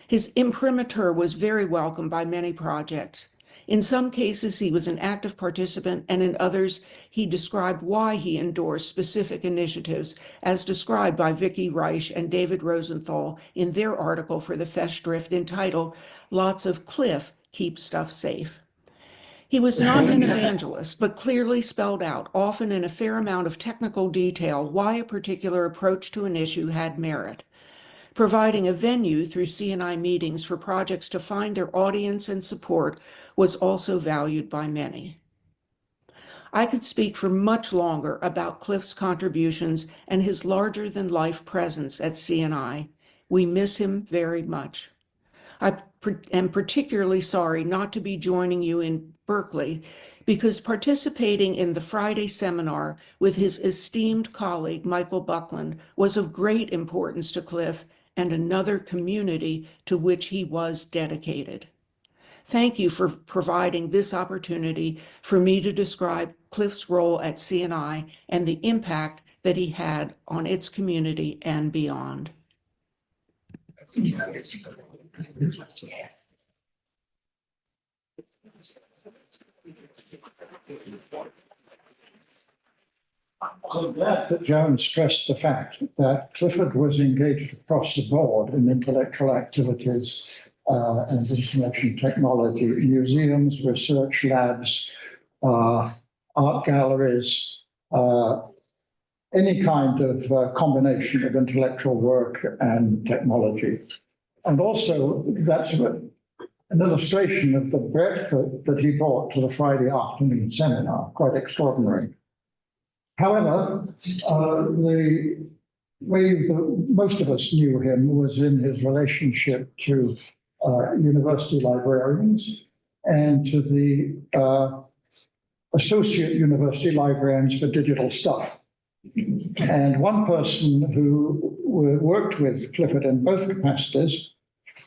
His imprimatur was very welcome by many projects. In some cases, he was an active participant, and in others, he described why he endorsed specific initiatives, as described by Vicki Reich and David Rosenthal in their article for the Festschrift entitled "Lots of Cliff Keep Stuff Safe." He was not an evangelist, but clearly spelled out, often in a fair amount of technical detail, why a particular approach to an issue had merit. Providing a venue through CNI meetings for projects to find their audience and support was also valued by many. I could speak for much longer about Cliff's contributions and his larger-than-life presence at CNI. We miss him very much. I am particularly sorry not to be joining you in Berkeley, because participating in the Friday seminar with his esteemed colleague, Michael Buckland, was of great importance to Cliff and another community to which he was dedicated. Thank you for providing this opportunity for me to describe Cliff's role at CNI and the impact that he had on its community and beyond. I'm glad that Joan stressed the fact that Clifford was engaged across the board in intellectual activities and information technology, museums, research labs, art galleries, any kind of combination of intellectual work and technology. And also, that's an illustration of the breadth that he brought to the Friday afternoon seminar, quite extraordinary. However, the way that most of us knew him was in his relationship to university librarians and to the associate university librarians for digital stuff. And one person who worked with Clifford in both capacities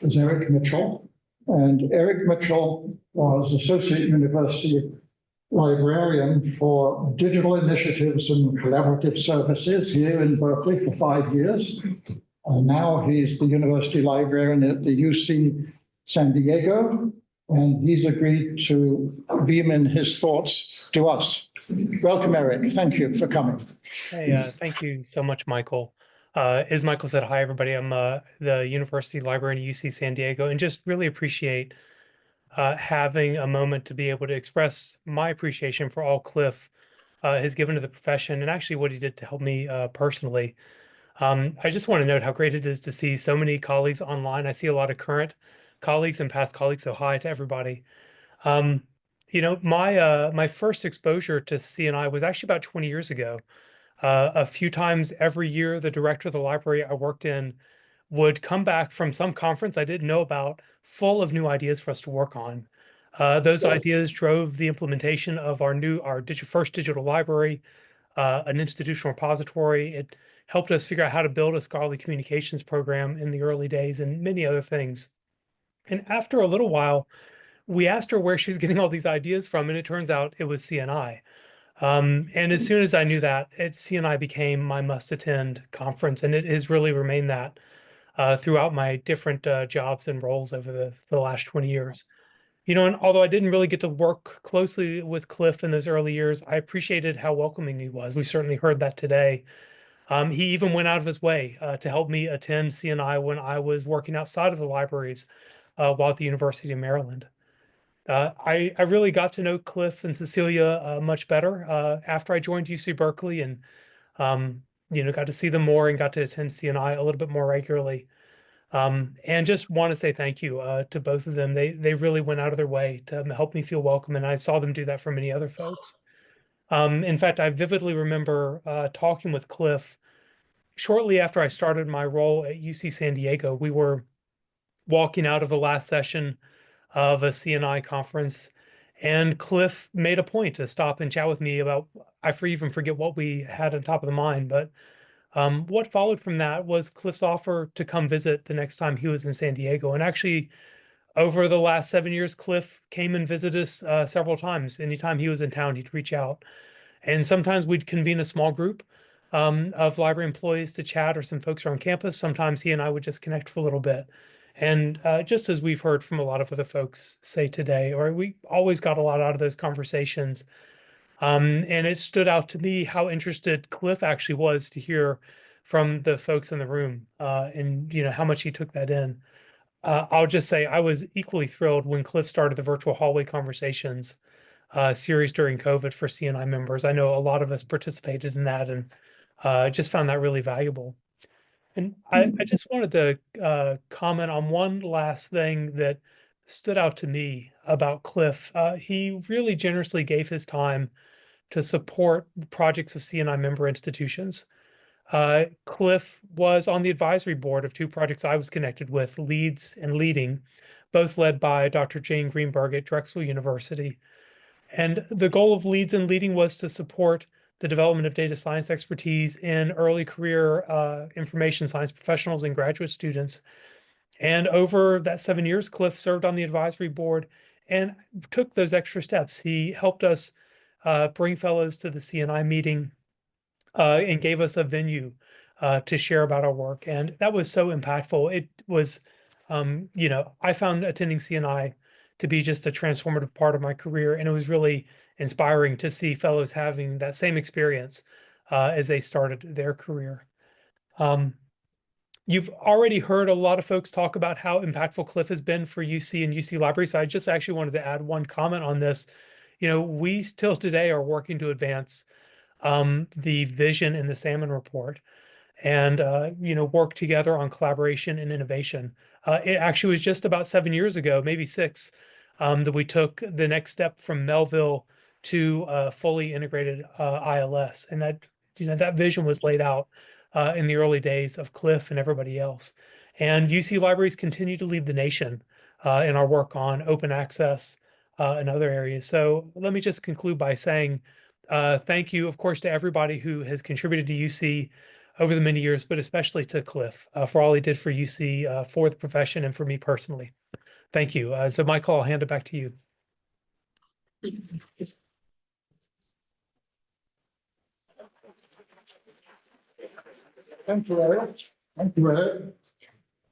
was Eric Mitchell. And Eric Mitchell was associate university librarian for digital initiatives and collaborative services here in Berkeley for 5 years. And now he's the university librarian at the UC San Diego, and he's agreed to beam in his thoughts to us. Welcome, Eric. Thank you for coming. Hey, thank you so much, Michael. As Michael said, hi, everybody. I'm the University Librarian at UC San Diego, and just really appreciate having a moment to be able to express my appreciation for all Cliff has given to the profession and actually what he did to help me personally. I just want to note how great it is to see so many colleagues online. I see a lot of current colleagues and past colleagues, so hi to everybody. You know, my first exposure to CNI was actually about 20 years ago. A few times every year, the director of the library I worked in would come back from some conference I didn't know about, full of new ideas for us to work on. Those ideas drove the implementation of our first digital library, an institutional repository. It helped us figure out how to build a scholarly communications program in the early days and many other things. And after a little while, we asked her where she was getting all these ideas from, and it turns out it was CNI. And as soon as I knew that, CNI became my must-attend conference, and it has really remained that throughout my different jobs and roles over the last 20 years. You know, and although I didn't really get to work closely with Cliff in those early years, I appreciated how welcoming he was. We certainly heard that today. He even went out of his way to help me attend CNI when I was working outside of the libraries while at the University of Maryland. I really got to know Cliff and Cecilia much better after I joined UC Berkeley, and you know, got to see them more and got to attend CNI a little bit more regularly. And just want to say thank you to both of them. They really went out of their way to help me feel welcome, and I saw them do that for many other folks. In fact, I vividly remember talking with Cliff shortly after I started my role at UC San Diego. We were walking out of the last session of a CNI conference, and Cliff made a point to stop and chat with me about, I even forget what we had on top of the mind, but what followed from that was Cliff's offer to come visit the next time he was in San Diego. And actually, over the last 7 years, Cliff came and visited us several times. Anytime he was in town, he'd reach out. And sometimes we'd convene a small group of library employees to chat, or some folks around campus. Sometimes he and I would just connect for a little bit. And just as we've heard from a lot of other folks say today, or we always got a lot out of those conversations. And it stood out to me how interested Cliff actually was to hear from the folks in the room, and you know how much he took that in. I'll just say I was equally thrilled when Cliff started the virtual hallway conversations series during COVID for CNI members. I know a lot of us participated in that, and just found that really valuable. And I just wanted to comment on one last thing that stood out to me about Cliff. He really generously gave his time to support the projects of CNI member institutions. Cliff was on the advisory board of 2 projects I was connected with, LEADS and Leading, both led by Dr. Jane Greenberg at Drexel University. And the goal of LEADS and Leading was to support the development of data science expertise in early career information science professionals and graduate students. And over that 7 years, Cliff served on the advisory board and took those extra steps. He helped us bring fellows to the CNI meeting and gave us a venue to share about our work. And that was so impactful. It was, you know, I found attending CNI to be just a transformative part of my career. And it was really inspiring to see fellows having that same experience as they started their career. You've already heard a lot of folks talk about how impactful Cliff has been for UC and UC Library. So I just actually wanted to add one comment on this. You know, we still today are working to advance the vision in the Salmon Report and, work together on collaboration and innovation. It actually was just about 7 years ago, maybe 6, that we took the next step from Melville to fully integrated ILS. And that vision was laid out in the early days of Cliff and everybody else. And UC Libraries continue to lead the nation in our work on open access and other areas. So let me just conclude by saying thank you, of course, to everybody who has contributed to UC over the many years, but especially to Cliff for all he did for UC, for the profession, and for me personally. Thank you. So Michael, I'll hand it back to you. Thank you, Eric. Thank you, Eric.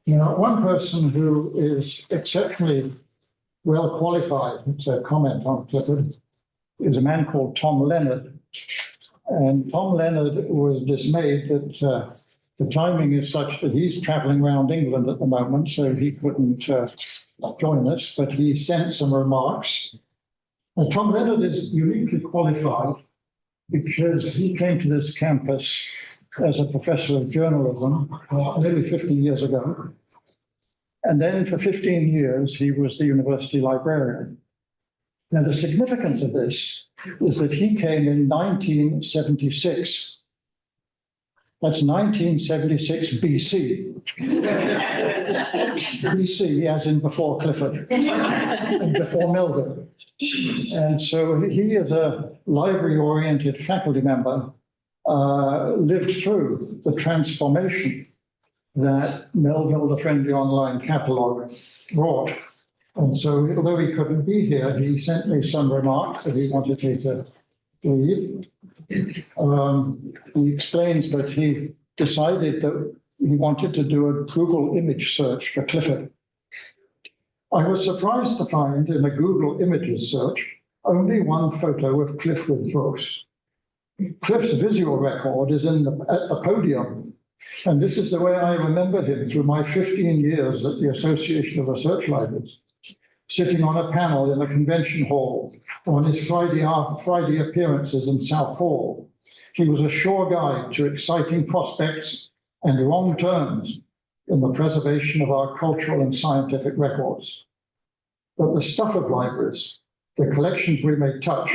One person who is exceptionally well qualified to comment on Clifford is a man called Tom Leonard. And Tom Leonard was dismayed that the timing is such that he's traveling around England at the moment, so he couldn't join us, but he sent some remarks. And Tom Leonard is uniquely qualified because he came to this campus as a professor of journalism nearly 50 years ago. And then for 15 years, he was the university librarian. Now, the significance of this is that he came in 1976. That's 1976 BC. BC, as in before Clifford, and before Melville. And so he, as a library-oriented faculty member, lived through the transformation that Melville, the Friendly Online Catalogue, brought. And so, although he couldn't be here, he sent me some remarks that he wanted me to read. He explains that he decided that he wanted to do a Google image search for Clifford. I was surprised to find in a Google images search only one photo of Cliff with books. Cliff's visual record is at the podium. And this is the way I remember him through my 15 years at the Association of Research Libraries, sitting on a panel in a convention hall, on his Friday appearances in South Hall. He was a sure guide to exciting prospects and wrong turns in the preservation of our cultural and scientific records. But the stuff of libraries, the collections we may touch,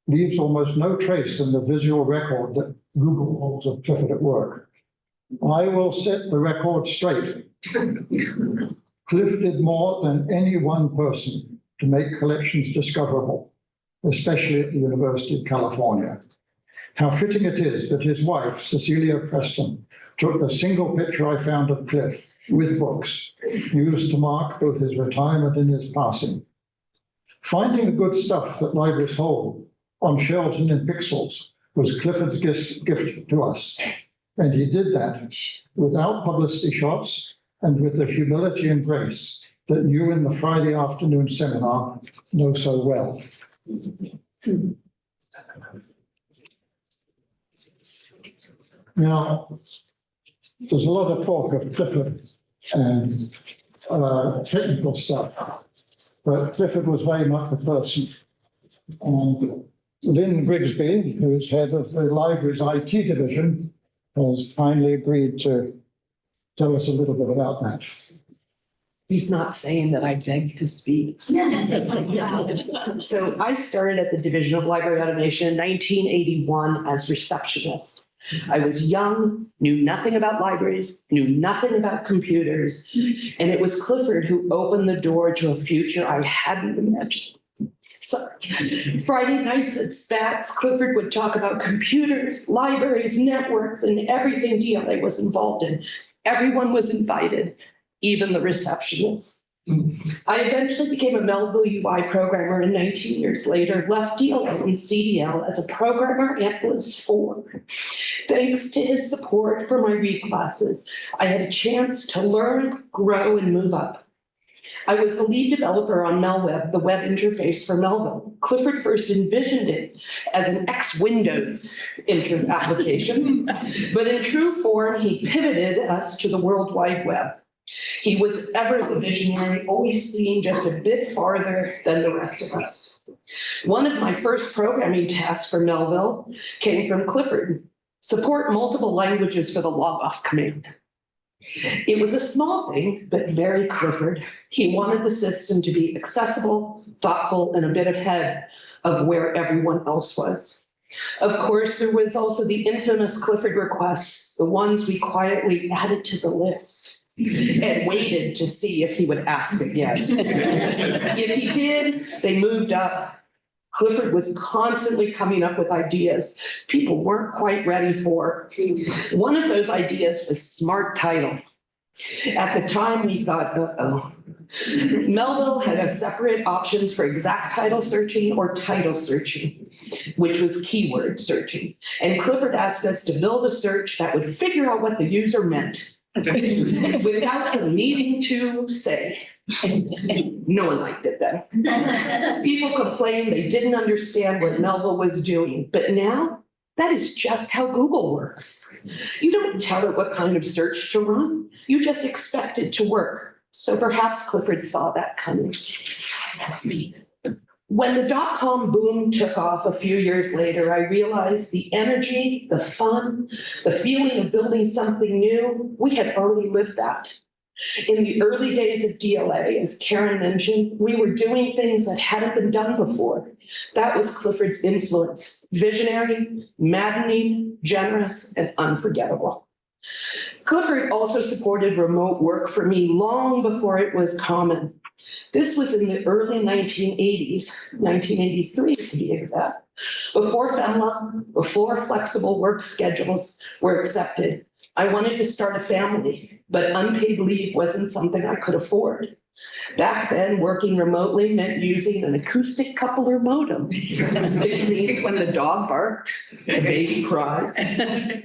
leaves almost no trace in the visual record that Google holds of Clifford at work. I will set the record straight. Cliff did more than any one person to make collections discoverable, especially at the University of California. How fitting it is that his wife, Cecilia Preston, took the single picture I found of Cliff with books, used to mark both his retirement and his passing. Finding the good stuff that libraries hold on shelves and in pixels was Clifford's gift to us. And he did that without publicity shots and with the humility and grace that you in the Friday afternoon seminar know so well. Now, there's a lot of talk of Clifford and technical stuff, but Clifford was very much a person. And Lynn Grigsby, who's head of the library's IT division, has kindly agreed to tell us a little bit about that. He's not saying that I begged to speak. So I started at the Division of Library Automation in 1981 as receptionist. I was young, knew nothing about libraries, knew nothing about computers, and it was Clifford who opened the door to a future I hadn't imagined. So Friday nights at Spats, Clifford would talk about computers, libraries, networks, and everything DLA was involved in. Everyone was invited, even the receptionists. I eventually became a Melville UI programmer, and 19 years later left DLA and CDL as a programmer at Bliss 4. Thanks to his support for my read classes, I had a chance to learn, grow, and move up. I was the lead developer on MelWeb, the web interface for Melville. Clifford first envisioned it as an ex-Windows application, but in true form, he pivoted us to the World Wide Web. He was ever the visionary, always seeing just a bit farther than the rest of us. One of my first programming tasks for Melville came from Clifford: support multiple languages for the log-off command. It was a small thing, but very Clifford. He wanted the system to be accessible, thoughtful, and a bit ahead of where everyone else was. Of course, there was also the infamous Clifford requests, the ones we quietly added to the list and waited to see if he would ask again. If he did, they moved up. Clifford was constantly coming up with ideas people weren't quite ready for. One of those ideas was smart title. At the time, we thought, uh-oh. Melville had separate options for exact title searching or title searching, which was keyword searching. And Clifford asked us to build a search that would figure out what the user meant without them needing to say. No one liked it then. People complained they didn't understand what Melville was doing, but now that is just how Google works. You don't tell it what kind of search to run, you just expect it to work. So perhaps Clifford saw that coming. When the dot-com boom took off a few years later, I realized the energy, the fun, the feeling of building something new, we had already lived that. In the early days of DLA, as Karen mentioned, we were doing things that hadn't been done before. That was Clifford's influence: visionary, maddening, generous, and unforgettable. Clifford also supported remote work for me long before it was common. This was in the early 1980s, 1983 to be exact, before FEMLA, before flexible work schedules were accepted. I wanted to start a family, but unpaid leave wasn't something I could afford. Back then, working remotely meant using an acoustic coupler modem, which means when the dog barked, the baby cried,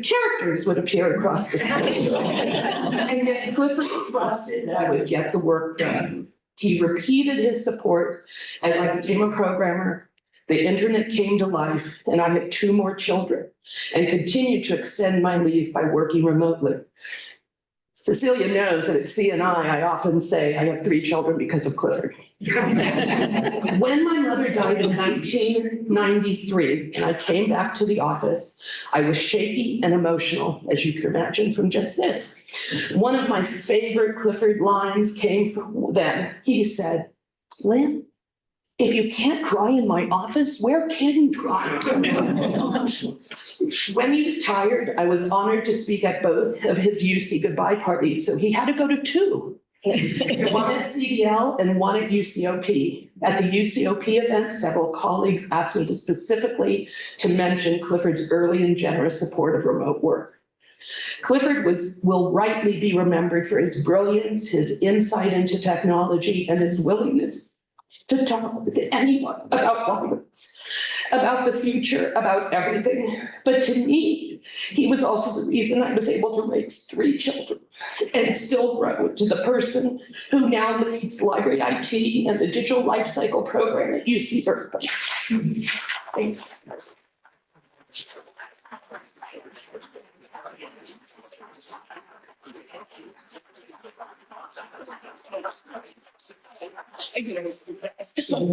characters would appear across the screen. And yet Clifford trusted that I would get the work done. He repeated his support as I became a programmer. The internet came to life, and I had 2 more children and continued to extend my leave by working remotely. Cecilia knows that at CNI, I often say I have 3 children because of Clifford. When my mother died in 1993 and I came back to the office, I was shaky and emotional, as you can imagine from just this. One of my favorite Clifford lines came from then. He said, "Lynn, if you can't cry in my office, where can you cry?" When he retired, I was honored to speak at both of his UC goodbye parties, so he had to go to 2. One at CDL and one at UCOP. At the UCOP event, several colleagues asked me to specifically to mention Clifford's early and generous support of remote work. Clifford will rightly be remembered for his brilliance, his insight into technology, and his willingness to talk to anyone about libraries, about the future, about everything. But to me, he was also the reason I was able to raise 3 children and still grow to the person who now leads library IT and the digital lifecycle program at UC Berkeley. Thank you. So I'm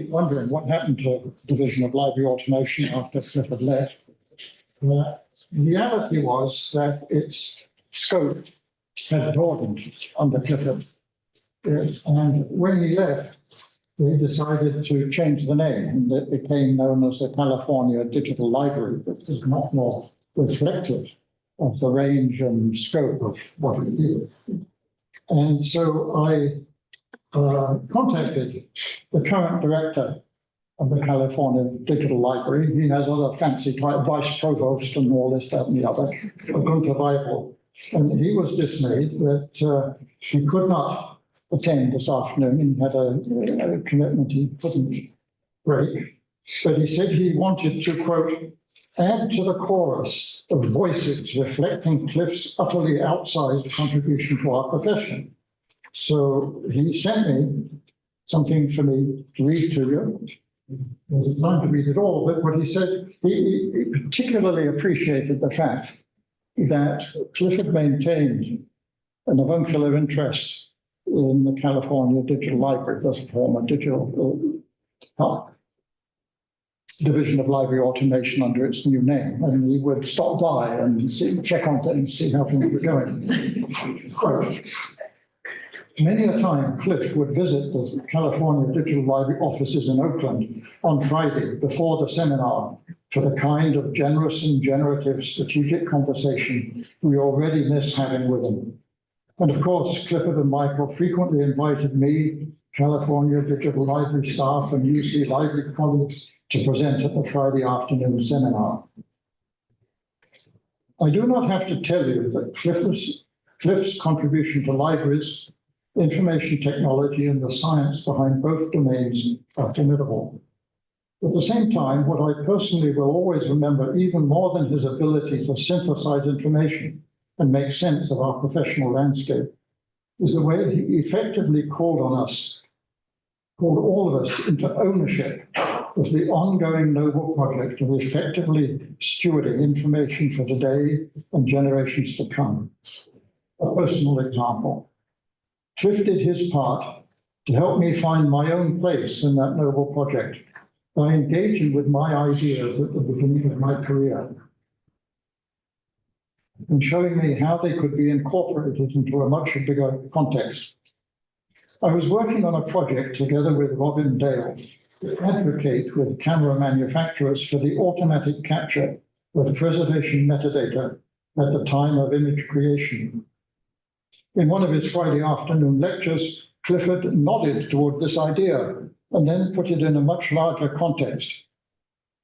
wondering what happened to the Division of Library Automation after Clifford left. The reality was that its scope had broadened under Clifford. And when he left, they decided to change the name, and it became known as the California Digital Library, which is much more reflective of the range and scope of what it did. And so I contacted the current director of the California Digital Library. He has other fancy type, vice provost and all this, that, and the other, Gunther Weibel. And he was dismayed that he could not attend this afternoon. He had a commitment he couldn't break. But he said he wanted to, quote, add to the chorus of voices reflecting Cliff's utterly outsized contribution to our profession. So he sent me something for me to read to you. There's time to read it all, but what he said, he particularly appreciated the fact that Clifford maintained an avuncular interest in the California Digital Library. There's a former digital division of library automation under its new name, and he would stop by and check on things, see how things were going. Quote, many a time, Cliff would visit the California Digital Library offices in Oakland on Friday before the seminar for the kind of generous and generative strategic conversation we already miss having with him. And of course, Clifford and Michael frequently invited me, California Digital Library staff, and UC Library colleagues to present at the Friday afternoon seminar. I do not have to tell you that Cliff's contribution to libraries, information technology, and the science behind both domains are formidable. At the same time, what I personally will always remember, even more than his ability to synthesize information and make sense of our professional landscape, is the way he effectively called all of us into ownership of the ongoing noble project of effectively stewarding information for today and generations to come. A personal example. Cliff did his part to help me find my own place in that noble project by engaging with my ideas at the beginning of my career and showing me how they could be incorporated into a much bigger context. I was working on a project together with Robin Dale to advocate with camera manufacturers for the automatic capture of preservation metadata at the time of image creation. In one of his Friday afternoon lectures, Clifford nodded toward this idea and then put it in a much larger context.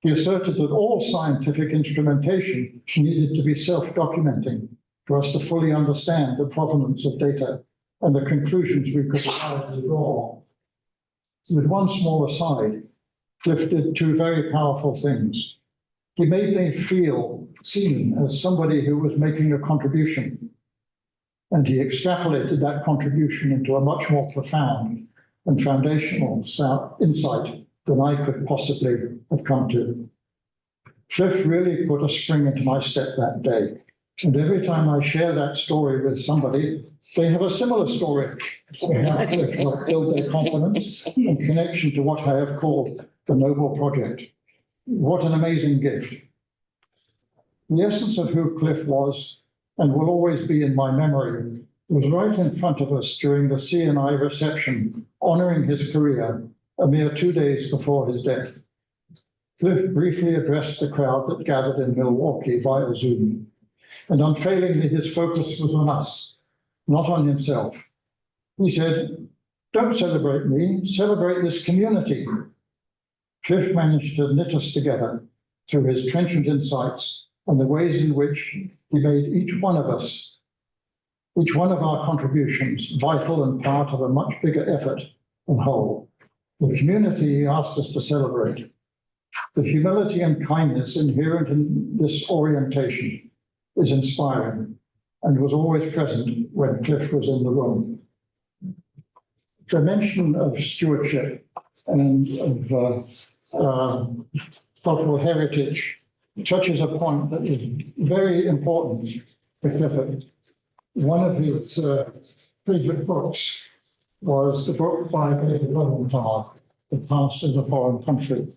He asserted that all scientific instrumentation needed to be self-documenting for us to fully understand the provenance of data and the conclusions we could reliably draw. With one small aside, Cliff did two very powerful things. He made me feel seen as somebody who was making a contribution, and he extrapolated that contribution into a much more profound and foundational insight than I could possibly have come to. Cliff really put a spring into my step that day. And every time I share that story with somebody, they have a similar story. They have to build their confidence and connection to what I have called the Noble Project. What an amazing gift. The essence of who Cliff was and will always be in my memory was right in front of us during the CNI reception, honoring his career a mere 2 days before his death. Cliff briefly addressed the crowd that gathered in Milwaukee via Zoom, and unfailingly his focus was on us, not on himself. He said, "Don't celebrate me, celebrate this community." Cliff managed to knit us together through his trenchant insights and the ways in which he made each one of our contributions vital and part of a much bigger effort and whole. The community he asked us to celebrate. The humility and kindness inherent in this orientation is inspiring and was always present when Cliff was in the room. The mention of stewardship and of cultural heritage touches a point that is very important for Clifford. One of his favorite books was the book by David Lowenthal, The Past is a Foreign Country.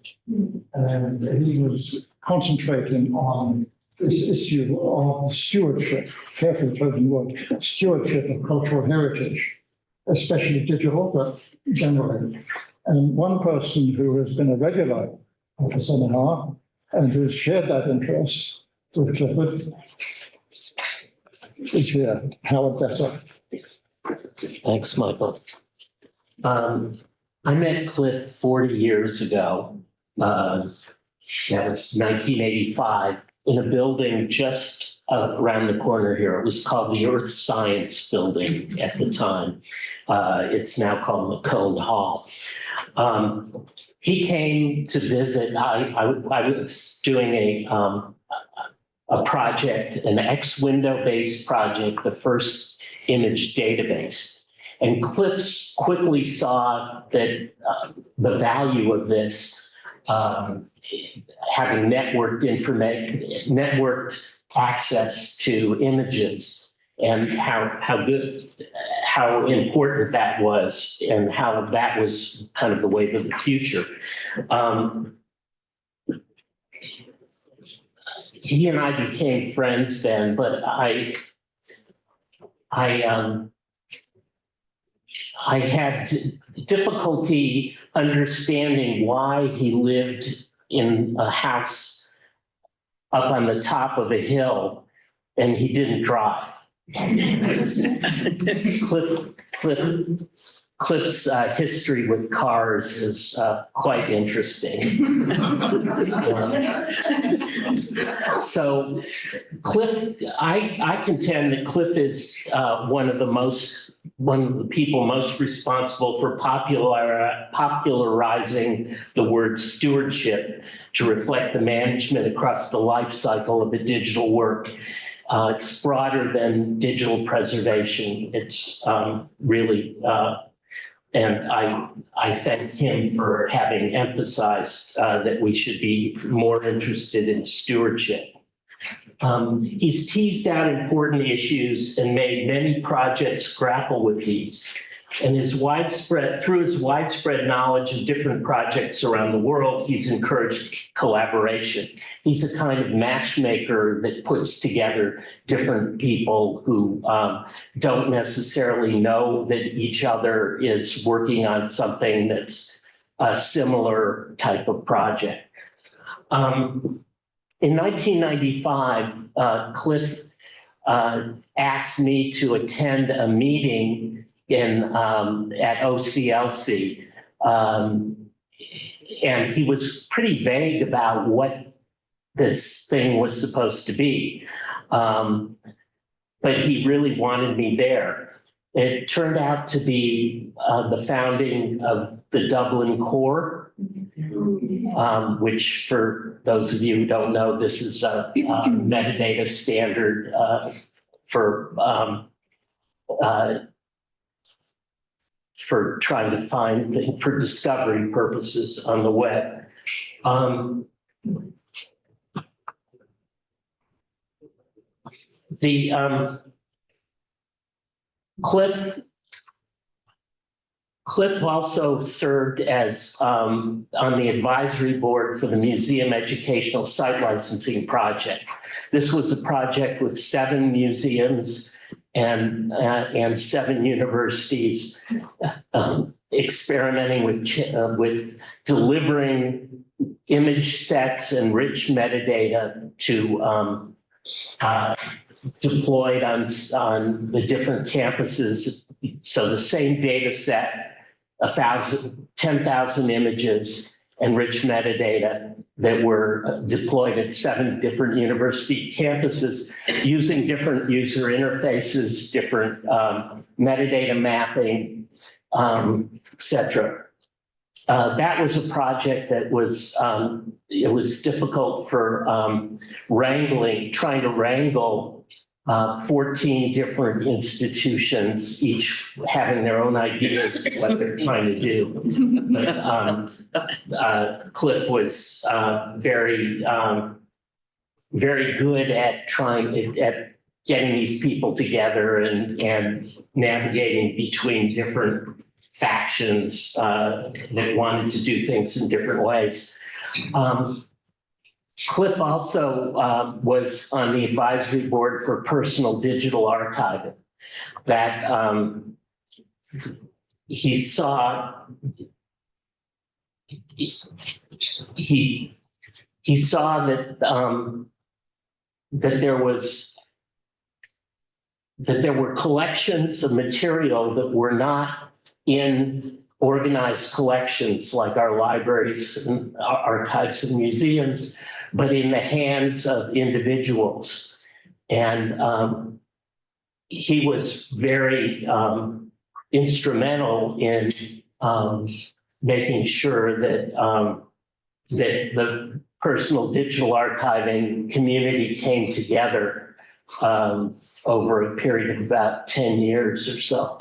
And he was concentrating on this issue of stewardship, carefully chosen word, stewardship of cultural heritage, especially digital, but generally. And one person who has been a regular at the seminar and who's shared that interest with Clifford is here, Howard Besser. Thanks, Michael. I met Cliff 40 years ago. That was 1985 in a building just around the corner here. It was called the Earth Science Building at the time. It's now called McCone Hall. He came to visit. I was doing a project, an X-window-based project, the first image database. And Cliff quickly saw that the value of this, having networked access to images and how good, how important that was, and how that was kind of the wave of the future. He and I became friends then, but I had difficulty understanding why he lived in a house up on the top of a hill and he didn't drive. Cliff's history with cars is quite interesting. So Cliff, I contend that Cliff is one of the people most responsible for popularizing the word stewardship to reflect the management across the life cycle of a digital work. It's broader than digital preservation. It's really, and I thank him for having emphasized that we should be more interested in stewardship. He's teased out important issues and made many projects grapple with these. And through his widespread knowledge of different projects around the world, he's encouraged collaboration. He's a kind of matchmaker that puts together different people who don't necessarily know that each other is working on something that's a similar type of project. In 1995, Cliff asked me to attend a meeting at OCLC. And he was pretty vague about what this thing was supposed to be. But he really wanted me there. It turned out to be the founding of the Dublin Core, which for those of you who don't know, this is a metadata standard for trying to find, for discovery purposes on the web. Cliff also served as on the advisory board for the Museum Educational Site Licensing Project. This was a project with 7 museums and 7 universities experimenting with delivering image sets and rich metadata to deployed on the different campuses. So the same data set, 10,000 images and rich metadata that were deployed at 7 different university campuses using different user interfaces, different metadata mapping, et cetera. That was a project that was, it was difficult for trying to wrangle 14 different institutions, each having their own ideas of what they're trying to do. But Cliff was very good at getting these people together and navigating between different factions that wanted to do things in different ways. Cliff also was on the advisory board for Personal Digital Archiving. That he saw that there were collections of material that were not in organized collections like our libraries and archives and museums, but in the hands of individuals. And he was very instrumental in making sure that that the personal digital archiving community came together over a period of about 10 years or so.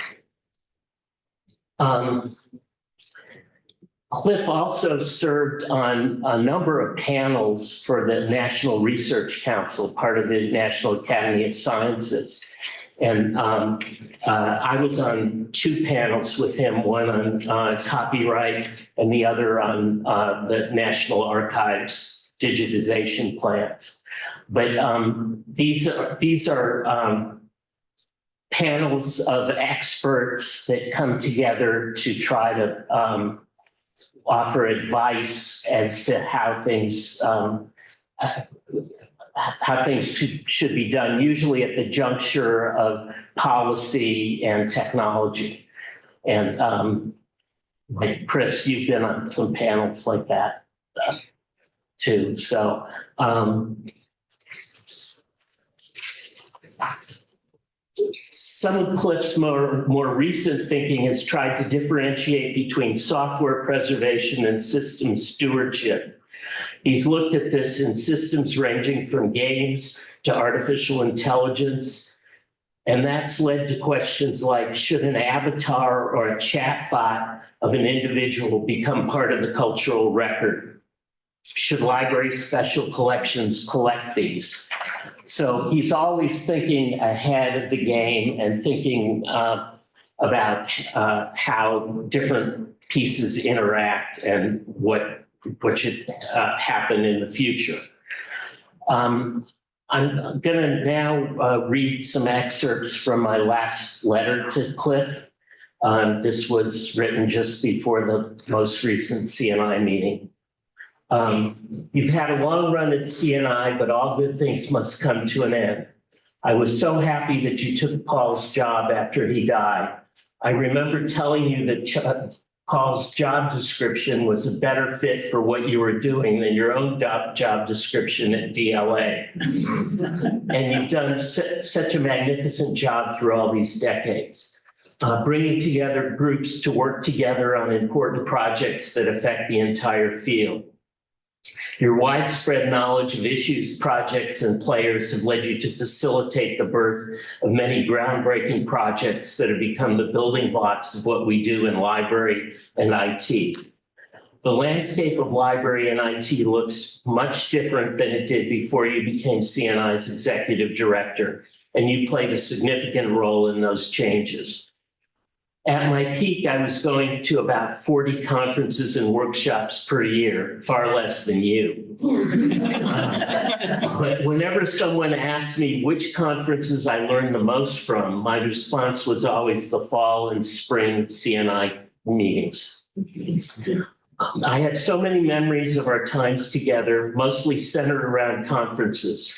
Cliff also served on a number of panels for the National Research Council, part of the National Academy of Sciences. And I was on two panels with him, one on copyright and the other on the National Archives digitization plans. But these are panels of experts that come together to try to offer advice as to how things should be done, usually at the juncture of policy and technology. And like Chris, you've been on some panels like that too. So some of Cliff's more recent thinking has tried to differentiate between software preservation and systems stewardship. He's looked at this in systems ranging from games to artificial intelligence. And that's led to questions like, should an avatar or a chatbot of an individual become part of the cultural record? Should library special collections collect these? So he's always thinking ahead of the game and thinking about how different pieces interact and what should happen in the future. I'm going to now read some excerpts from my last letter to Cliff. This was written just before the most recent CNI meeting. You've had a long run at CNI, but all good things must come to an end. I was so happy that you took Paul's job after he died. I remember telling you that Paul's job description was a better fit for what you were doing than your own job description at DLA. And you've done such a magnificent job through all these decades, bringing together groups to work together on important projects that affect the entire field. Your widespread knowledge of issues, projects, and players have led you to facilitate the birth of many groundbreaking projects that have become the building blocks of what we do in library and IT. The landscape of library and IT looks much different than it did before you became CNI's executive director, and you played a significant role in those changes. At my peak, I was going to about 40 conferences and workshops per year, far less than you. But whenever someone asked me which conferences I learned the most from, my response was always the fall and spring CNI meetings. I have so many memories of our times together, mostly centered around conferences.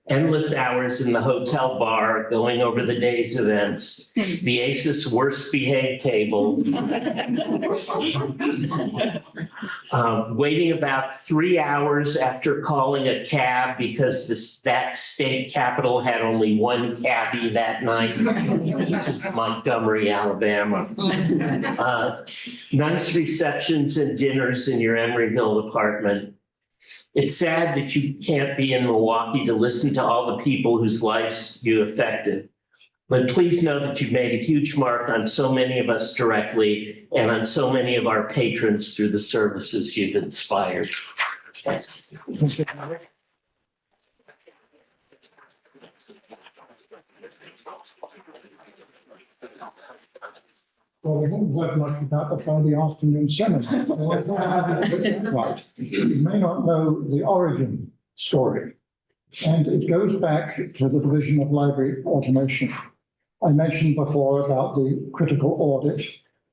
Endless hours in the hotel bar, going over the day's events, the ACES worst behaved table, waiting about 3 hours after calling a cab because that state capital had only one cabbie that night. This is Montgomery, Alabama. Nice receptions and dinners in your Emeryville apartment. It's sad that you can't be in Milwaukee to listen to all the people whose lives you affected. But please know that you've made a huge mark on so many of us directly and on so many of our patrons through the services you've inspired. Thanks. Well, we haven't heard much about the Friday afternoon seminar. Right. You may not know the origin story, and it goes back to the division of library automation. I mentioned before about the critical audit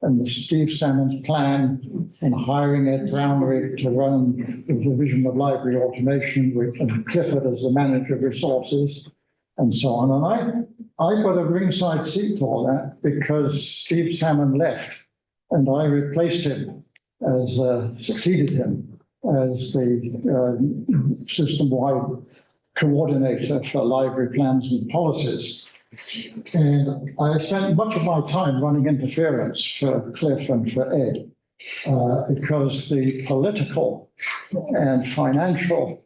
and the Steve Salmon's plan in hiring Ed Brownrigg to run the division of library automation with Clifford as the manager of resources and so on. And I got a ringside seat to all that because Steve Salmon left and I replaced him as, succeeded him as the system-wide coordinator for library plans and policies. And I spent much of my time running interference for Cliff and for Ed because the political and financial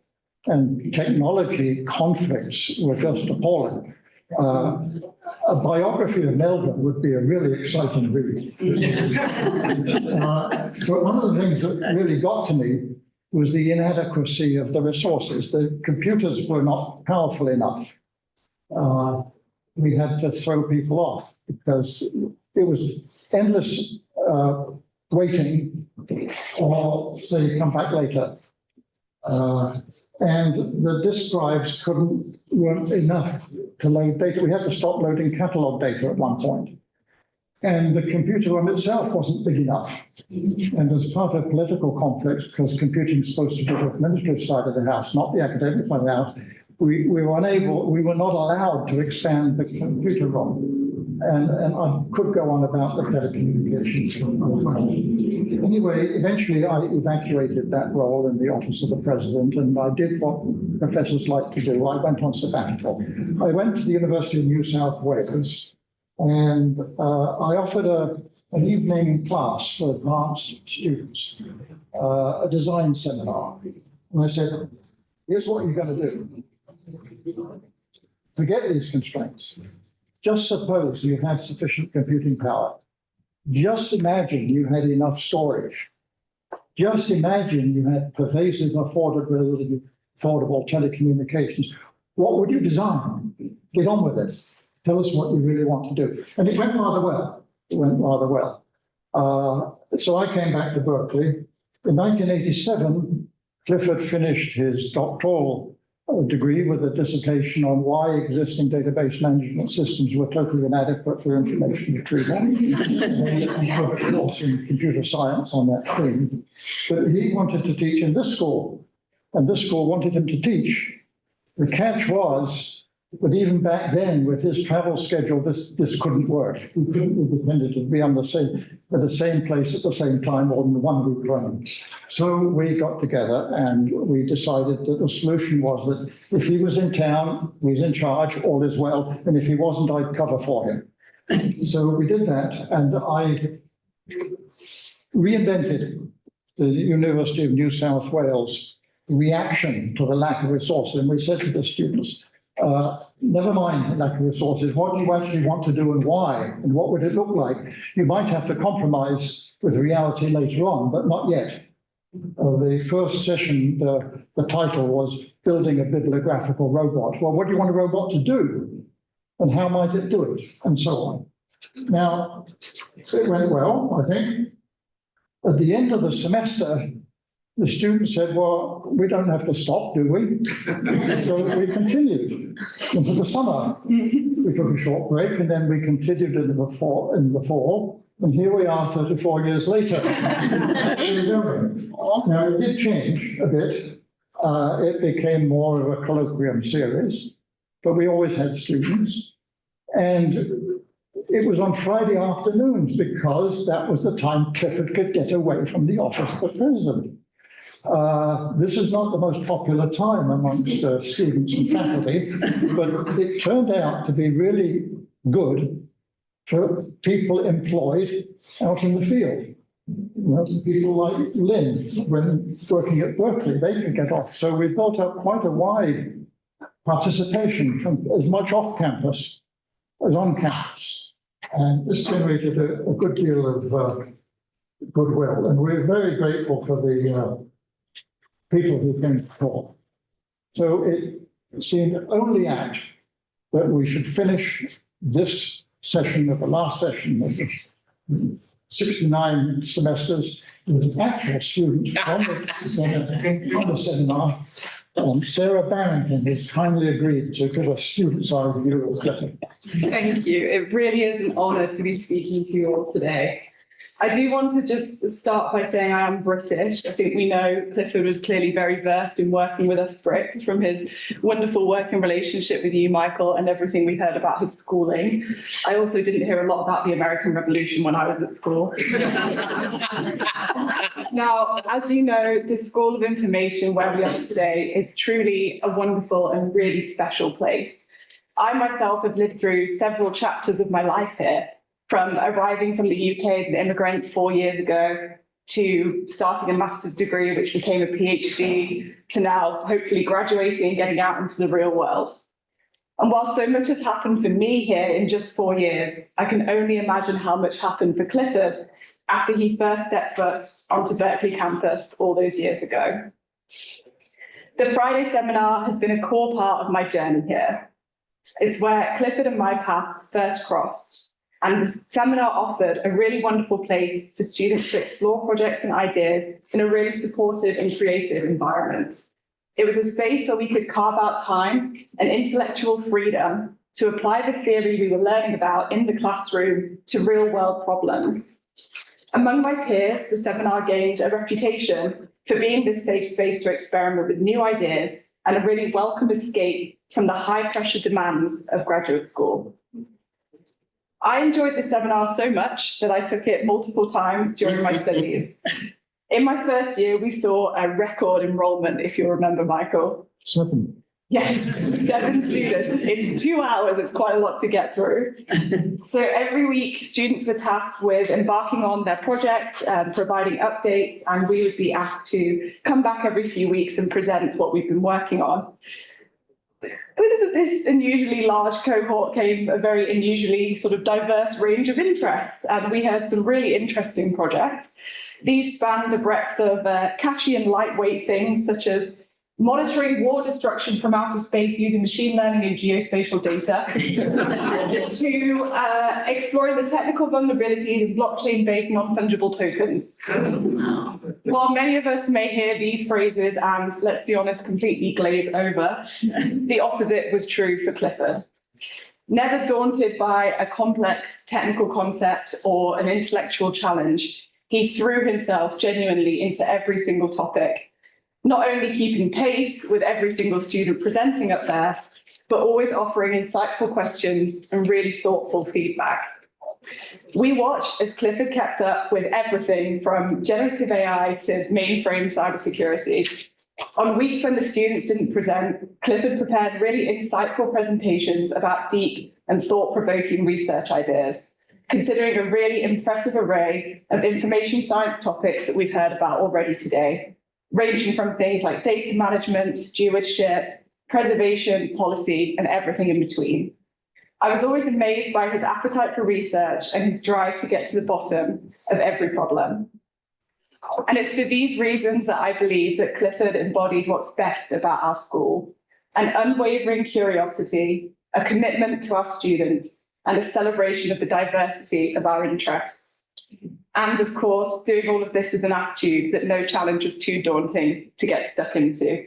and technology conflicts were just appalling. A biography of Melbourne would be a really exciting read. But one of the things that really got to me was the inadequacy of the resources. The computers were not powerful enough. we had to throw people off because it was endless waiting or say come back later. And the disk drives weren't enough to load data. We had to stop loading catalog data at one point. And the computer room itself wasn't big enough. And as part of political conflicts, because computing is supposed to be the administrative side of the house, not the academic side of the house, we were not allowed to expand the computer room. And I could go on about the telecommunications. Anyway, eventually I evacuated that role in the office of the president, and I did what professors like to do. I went on sabbatical. I went to the University of New South Wales, and I offered an evening class for advanced students, a design seminar. And I said, here's what you're going to do. Forget these constraints. Just suppose you had sufficient computing power. Just imagine you had enough storage. Just imagine you had pervasive affordable telecommunications. What would you design? Get on with it. Tell us what you really want to do. And it went rather well. So I came back to Berkeley. In 1987, Clifford finished his doctoral degree with a dissertation on why existing database management systems were totally inadequate for information retrieval. He took a course in computer science on that theme. But he wanted to teach in this school, and this school wanted him to teach. The catch was that even back then, with his travel schedule, this couldn't work. We couldn't be dependent to be at the same place at the same time more than 1 week running. So we got together and we decided that the solution was that if he was in town, he's in charge, all is well, and if he wasn't, I'd cover for him. So we did that, and I reinvented the University of New South Wales reaction to the lack of resources, and we said to the students, never mind the lack of resources. What do you actually want to do and why? And what would it look like? You might have to compromise with reality later on, but not yet. The first session, the title was Building a Bibliographical Robot. Well, what do you want a robot to do? And how might it do it? And so on. Now, it went well, I think. At the end of the semester, the students said, well, we don't have to stop, do we? So we continued into the summer. We took a short break and then we continued in the fall. And here we are 34 years later. Now, it did change a bit. It became more of a colloquium series, but we always had students. And it was on Friday afternoons because that was the time Clifford could get away from the office of the president. This is not the most popular time amongst students and faculty, but it turned out to be really good for people employed out in the field. You know, people like Lynn, when working at Berkeley, they could get off. So we built up quite a wide participation from as much off campus as on campus. And this generated a good deal of goodwill. And we're very grateful for the people who came to talk. So it seemed only apt that we should finish this session of the last session of the 69 semesters with an actual student from the seminar. Sarah Barrington has kindly agreed to give a student's eye view of Clifford. Thank you. It really is an honour to be speaking to you all today. I do want to just start by saying I am British. I think we know Clifford was clearly very versed in working with us Brits from his wonderful working relationship with you, Michael, and everything we heard about his schooling. I also didn't hear a lot about the American Revolution when I was at school. Now, as you know, the School of Information where we are today is truly a wonderful and really special place. I myself have lived through several chapters of my life here, from arriving from the UK as an immigrant 4 years ago to starting a master's degree, which became a PhD, to now hopefully graduating and getting out into the real world. And while so much has happened for me here in just 4 years, I can only imagine how much happened for Clifford after he first stepped foot onto Berkeley campus all those years ago. The Friday seminar has been a core part of my journey here. It's where Clifford and my paths first crossed. And the seminar offered a really wonderful place for students to explore projects and ideas in a really supportive and creative environment. It was a space where we could carve out time and intellectual freedom to apply the theory we were learning about in the classroom to real-world problems. Among my peers, the seminar gained a reputation for being this safe space to experiment with new ideas and a really welcome escape from the high-pressure demands of graduate school. I enjoyed the seminar so much that I took it multiple times during my studies. In my first year, we saw a record enrollment, if you remember, Michael. 7. Yes, 7 students in 2 hours. It's quite a lot to get through. So every week, students were tasked with embarking on their project, providing updates, and we would be asked to come back every few weeks and present what we've been working on. With this unusually large cohort came a very unusually sort of diverse range of interests, and we had some really interesting projects. These spanned a breadth of catchy and lightweight things such as monitoring war destruction from outer space using machine learning and geospatial data, to exploring the technical vulnerabilities of blockchain-based non-fungible tokens. While many of us may hear these phrases and, let's be honest, completely glaze over, the opposite was true for Clifford. Never daunted by a complex technical concept or an intellectual challenge, he threw himself genuinely into every single topic, not only keeping pace with every single student presenting up there, but always offering insightful questions and really thoughtful feedback. We watched as Clifford kept up with everything from generative AI to mainframe cybersecurity. On weeks when the students didn't present, Clifford prepared really insightful presentations about deep and thought-provoking research ideas, considering a really impressive array of information science topics that we've heard about already today, ranging from things like data management, stewardship, preservation, policy, and everything in between. I was always amazed by his appetite for research and his drive to get to the bottom of every problem. And it's for these reasons that I believe that Clifford embodied what's best about our school: an unwavering curiosity, a commitment to our students, and a celebration of the diversity of our interests. And of course, doing all of this with an attitude that no challenge was too daunting to get stuck into.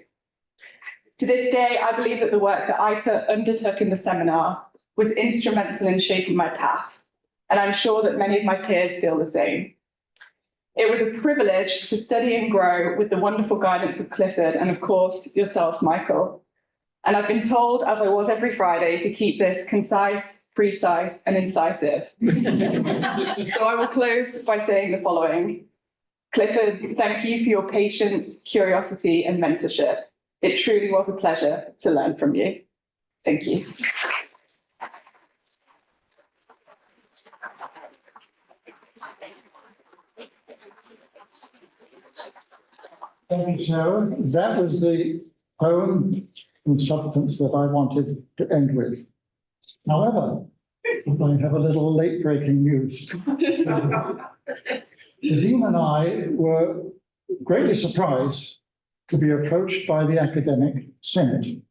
To this day, I believe that the work that I undertook in the seminar was instrumental in shaping my path, and I'm sure that many of my peers feel the same. It was a privilege to study and grow with the wonderful guidance of Clifford and, of course, yourself, Michael. And I've been told, as I was every Friday, to keep this concise, precise, and incisive. So I will close by saying the following. Clifford, thank you for your patience, curiosity, and mentorship. It truly was a pleasure to learn from you. Thank you. Thank you, Sarah. That was the poem and substance that I wanted to end with. However, I have a little late breaking news. Dean and I were greatly surprised to be approached by the Academic Senate.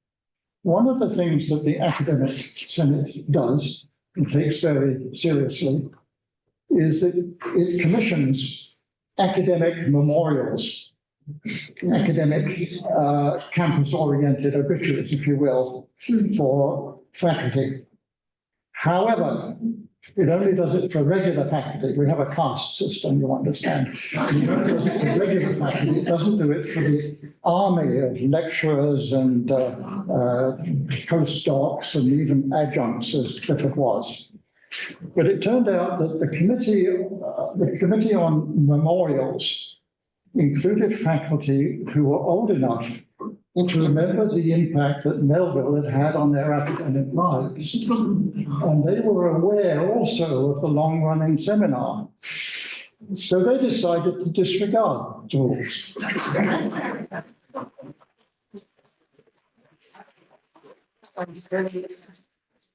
One of the things that the Academic Senate does and takes very seriously is that it commissions academic memorials, academic campus-oriented obituaries, if you will, for faculty. However, it only does it for regular faculty. We have a caste system, you understand. It only does it for regular faculty. It doesn't do it for the army of lecturers and postdocs and even adjuncts, as Clifford was. But it turned out that the committee on memorials included faculty who were old enough to remember the impact that Melville had had on their academic lives. And they were aware also of the long-running seminar. So they decided to disregard the rules.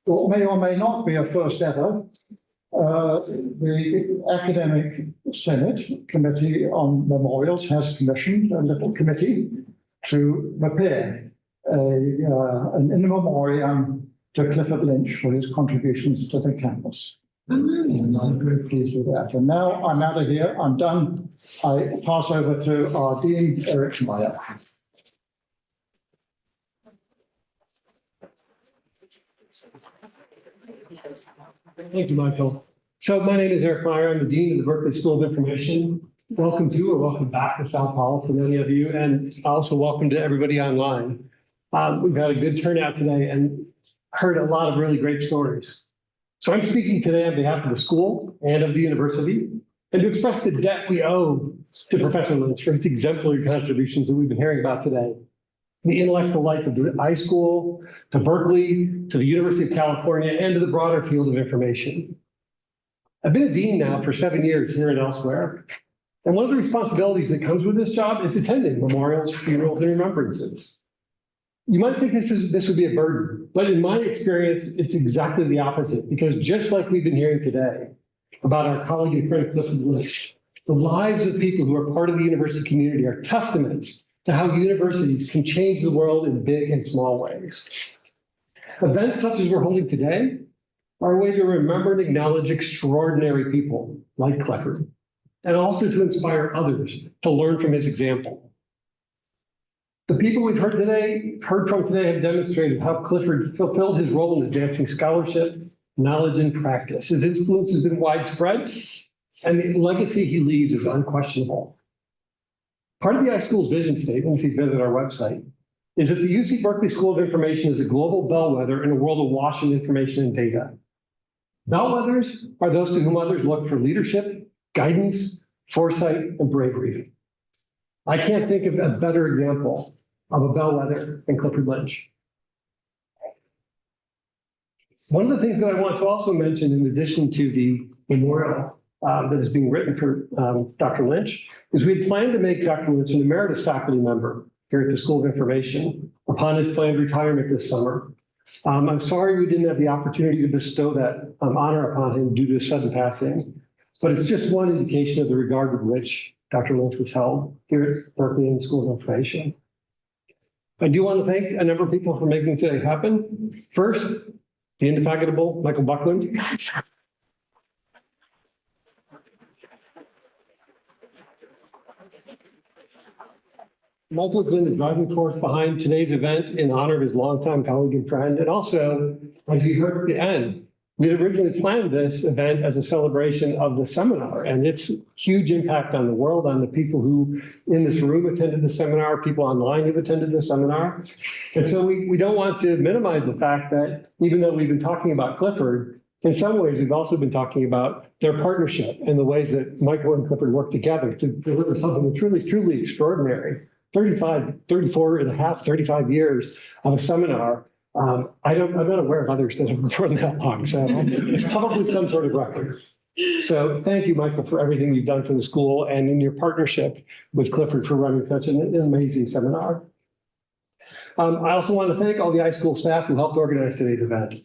What may or may not be a first ever, the Academic Senate Committee on Memorials has commissioned a little committee to prepare an in memoriam to Clifford Lynch for his contributions to the campus. And I'm very pleased with that. And now I'm out of here. I'm done. I pass over to our Dean, Eric Meyer. Thank you, Michael. So my name is Eric Meyer. I'm the Dean of the Berkeley School of Information. Welcome to or welcome back to South Hall for many of you, and also welcome to everybody online. We've had a good turnout today and heard a lot of really great stories. So I'm speaking today on behalf of the school and of the university, and to express the debt we owe to Professor Lynch for his exemplary contributions that we've been hearing about today. The intellectual life of the iSchool, to Berkeley, to the University of California, and to the broader field of information. I've been a dean now for 7 years here and elsewhere. And one of the responsibilities that comes with this job is attending memorials, funerals, and remembrances. You might think this would be a burden, but in my experience, it's exactly the opposite, because just like we've been hearing today about our colleague and friend Clifford Lynch, the lives of people who are part of the university community are testaments to how universities can change the world in big and small ways. Events such as we're holding today are a way to remember and acknowledge extraordinary people like Clifford, and also to inspire others to learn from his example. The people we've heard from today have demonstrated how Clifford fulfilled his role in advancing scholarship, knowledge, and practice. His influence has been widespread, and the legacy he leaves is unquestionable. Part of the iSchool's vision statement, if you visit our website, is that the UC Berkeley School of Information is a global bellwether in a world awash in information and data. Bellwethers are those to whom others look for leadership, guidance, foresight, and bravery. I can't think of a better example of a bellwether than Clifford Lynch. One of the things that I want to also mention, in addition to the memorial that is being written for Dr. Lynch, is we had planned to make Dr. Lynch an emeritus faculty member here at the School of Information upon his planned retirement this summer. I'm sorry we didn't have the opportunity to bestow that honor upon him due to his sudden passing, but it's just one indication of the regard with which Dr. Lynch was held here at Berkeley and the School of Information. I do want to thank a number of people for making today happen. First, the indefatigable Michael Buckland. Michael has been the driving force behind today's event in honor of his longtime colleague and friend. And also, as you heard at the end, we had originally planned this event as a celebration of the seminar and its huge impact on the world, on the people who in this room attended the seminar, people online who've attended the seminar. And so we don't want to minimize the fact that even though we've been talking about Clifford, in some ways, we've also been talking about their partnership and the ways that Michael and Clifford work together to deliver something that's really, truly extraordinary. 35 years of a seminar. I'm not aware of others that have run that long, so it's probably some sort of record. So thank you, Michael, for everything you've done for the school and in your partnership with Clifford for running such an amazing seminar. I also want to thank all the iSchool staff who helped organize today's event.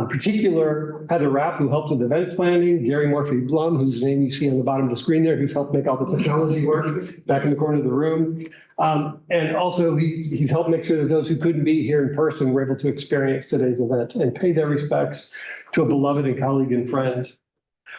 Particular Heather Rapp, who helped with event planning, Gary Morphy-Blum, whose name you see on the bottom of the screen there, who's helped make all the technology work back in the corner of the room. And also he's helped make sure that those who couldn't be here in person were able to experience today's event and pay their respects to a beloved and colleague and friend.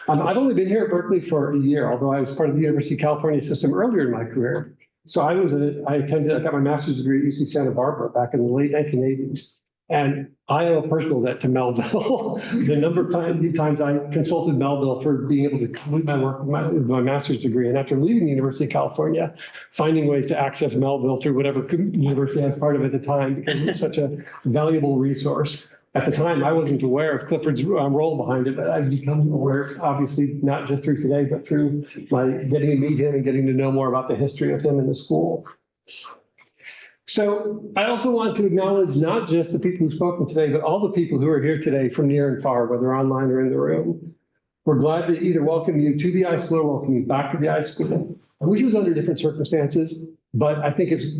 I've only been here at Berkeley for a year, although I was part of the University of California system earlier in my career. So I got my master's degree at UC Santa Barbara back in the late 1980s. And I owe a personal debt to Melville. The number of times I consulted Melville for being able to complete my work with my master's degree. And after leaving the University of California, finding ways to access Melville through whatever university I was part of at the time, because it was such a valuable resource. At the time, I wasn't aware of Clifford's role behind it, but I've become aware, obviously, not just through today, but through my getting to meet him and getting to know more about the history of him in the school. So I also want to acknowledge not just the people who've spoken today, but all the people who are here today from near and far, whether online or in the room. We're glad to either welcome you to the iSchool or welcome you back to the iSchool. I wish it was under different circumstances, but I think it's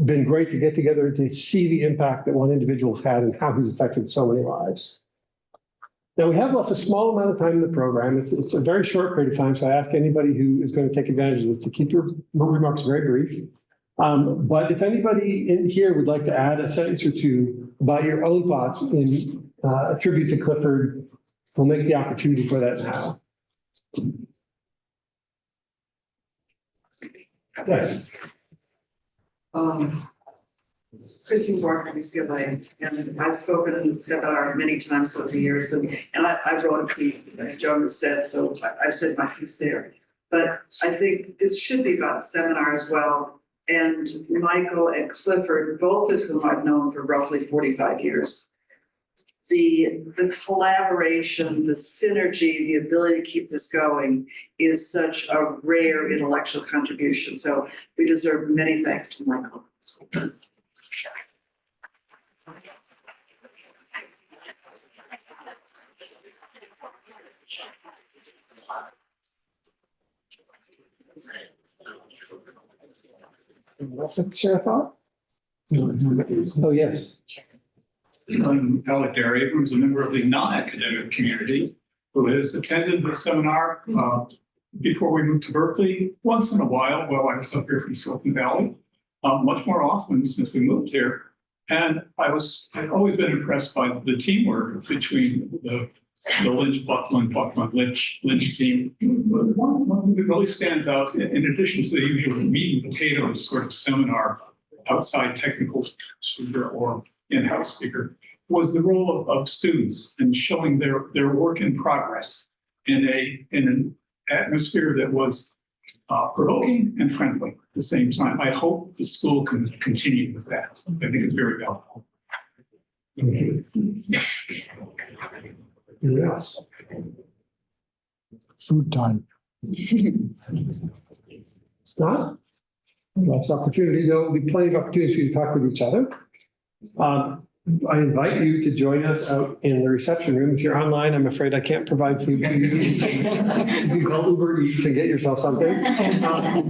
been great to get together to see the impact that one individual's had and how he's affected so many lives. Now, we have left a small amount of time in the program. It's a very short period of time, so I ask anybody who is going to take advantage of this to keep your remarks very brief. But if anybody in here would like to add a sentence or two about your own thoughts in a tribute to Clifford, we'll make the opportunity for that now. Yes. Christine Barker, UCLA, and I've spoken in the seminar many times over the years, and I wrote a piece, as Joan has said, so I've said my piece there. But I think this should be about the seminar as well. And Michael and Clifford, both of whom I've known for roughly 45 years. The collaboration, the synergy, the ability to keep this going is such a rare intellectual contribution. So we deserve many thanks to Michael. Share a thought? Oh, yes. I'm Alec Derry, who's a member of the non-academic community, who has attended the seminar before we moved to Berkeley once in a while I was up here from Silicon Valley, much more often since we moved here. And I'd always been impressed by the teamwork between the Lynch Buckland Lynch team. But one thing that really stands out, in addition to the usual meat and potatoes sort of seminar, outside technical speaker or in-house speaker, was the role of students and showing their work in progress in an atmosphere that was provoking and friendly at the same time. I hope the school can continue with that. I think it's very valuable. Yes. Food time. Not? Last opportunity, there will be plenty of opportunities for you to talk with each other. I invite you to join us out in the reception room. If you're online, I'm afraid I can't provide food to you. You can call Uber Eats and get yourself something.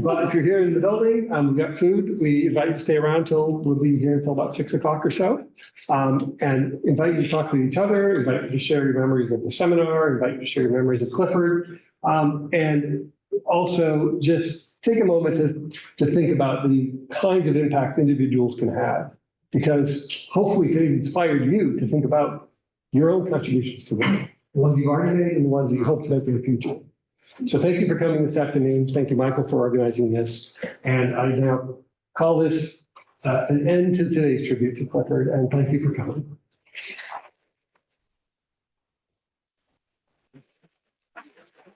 But if you're here in the building, we've got food. We invite you to stay around we'll be here until about 6 o'clock or so. And invite you to talk with each other, invite you to share your memories of the seminar, invite you to share your memories of Clifford. And also just take a moment to think about the kinds of impact individuals can have. Because hopefully it inspired you to think about your own contributions to them, the ones you've already made and the ones that you hope to make in the future. So thank you for coming this afternoon. Thank you, Michael, for organizing this. And I now call this an end to today's tribute to Clifford, and thank you for coming.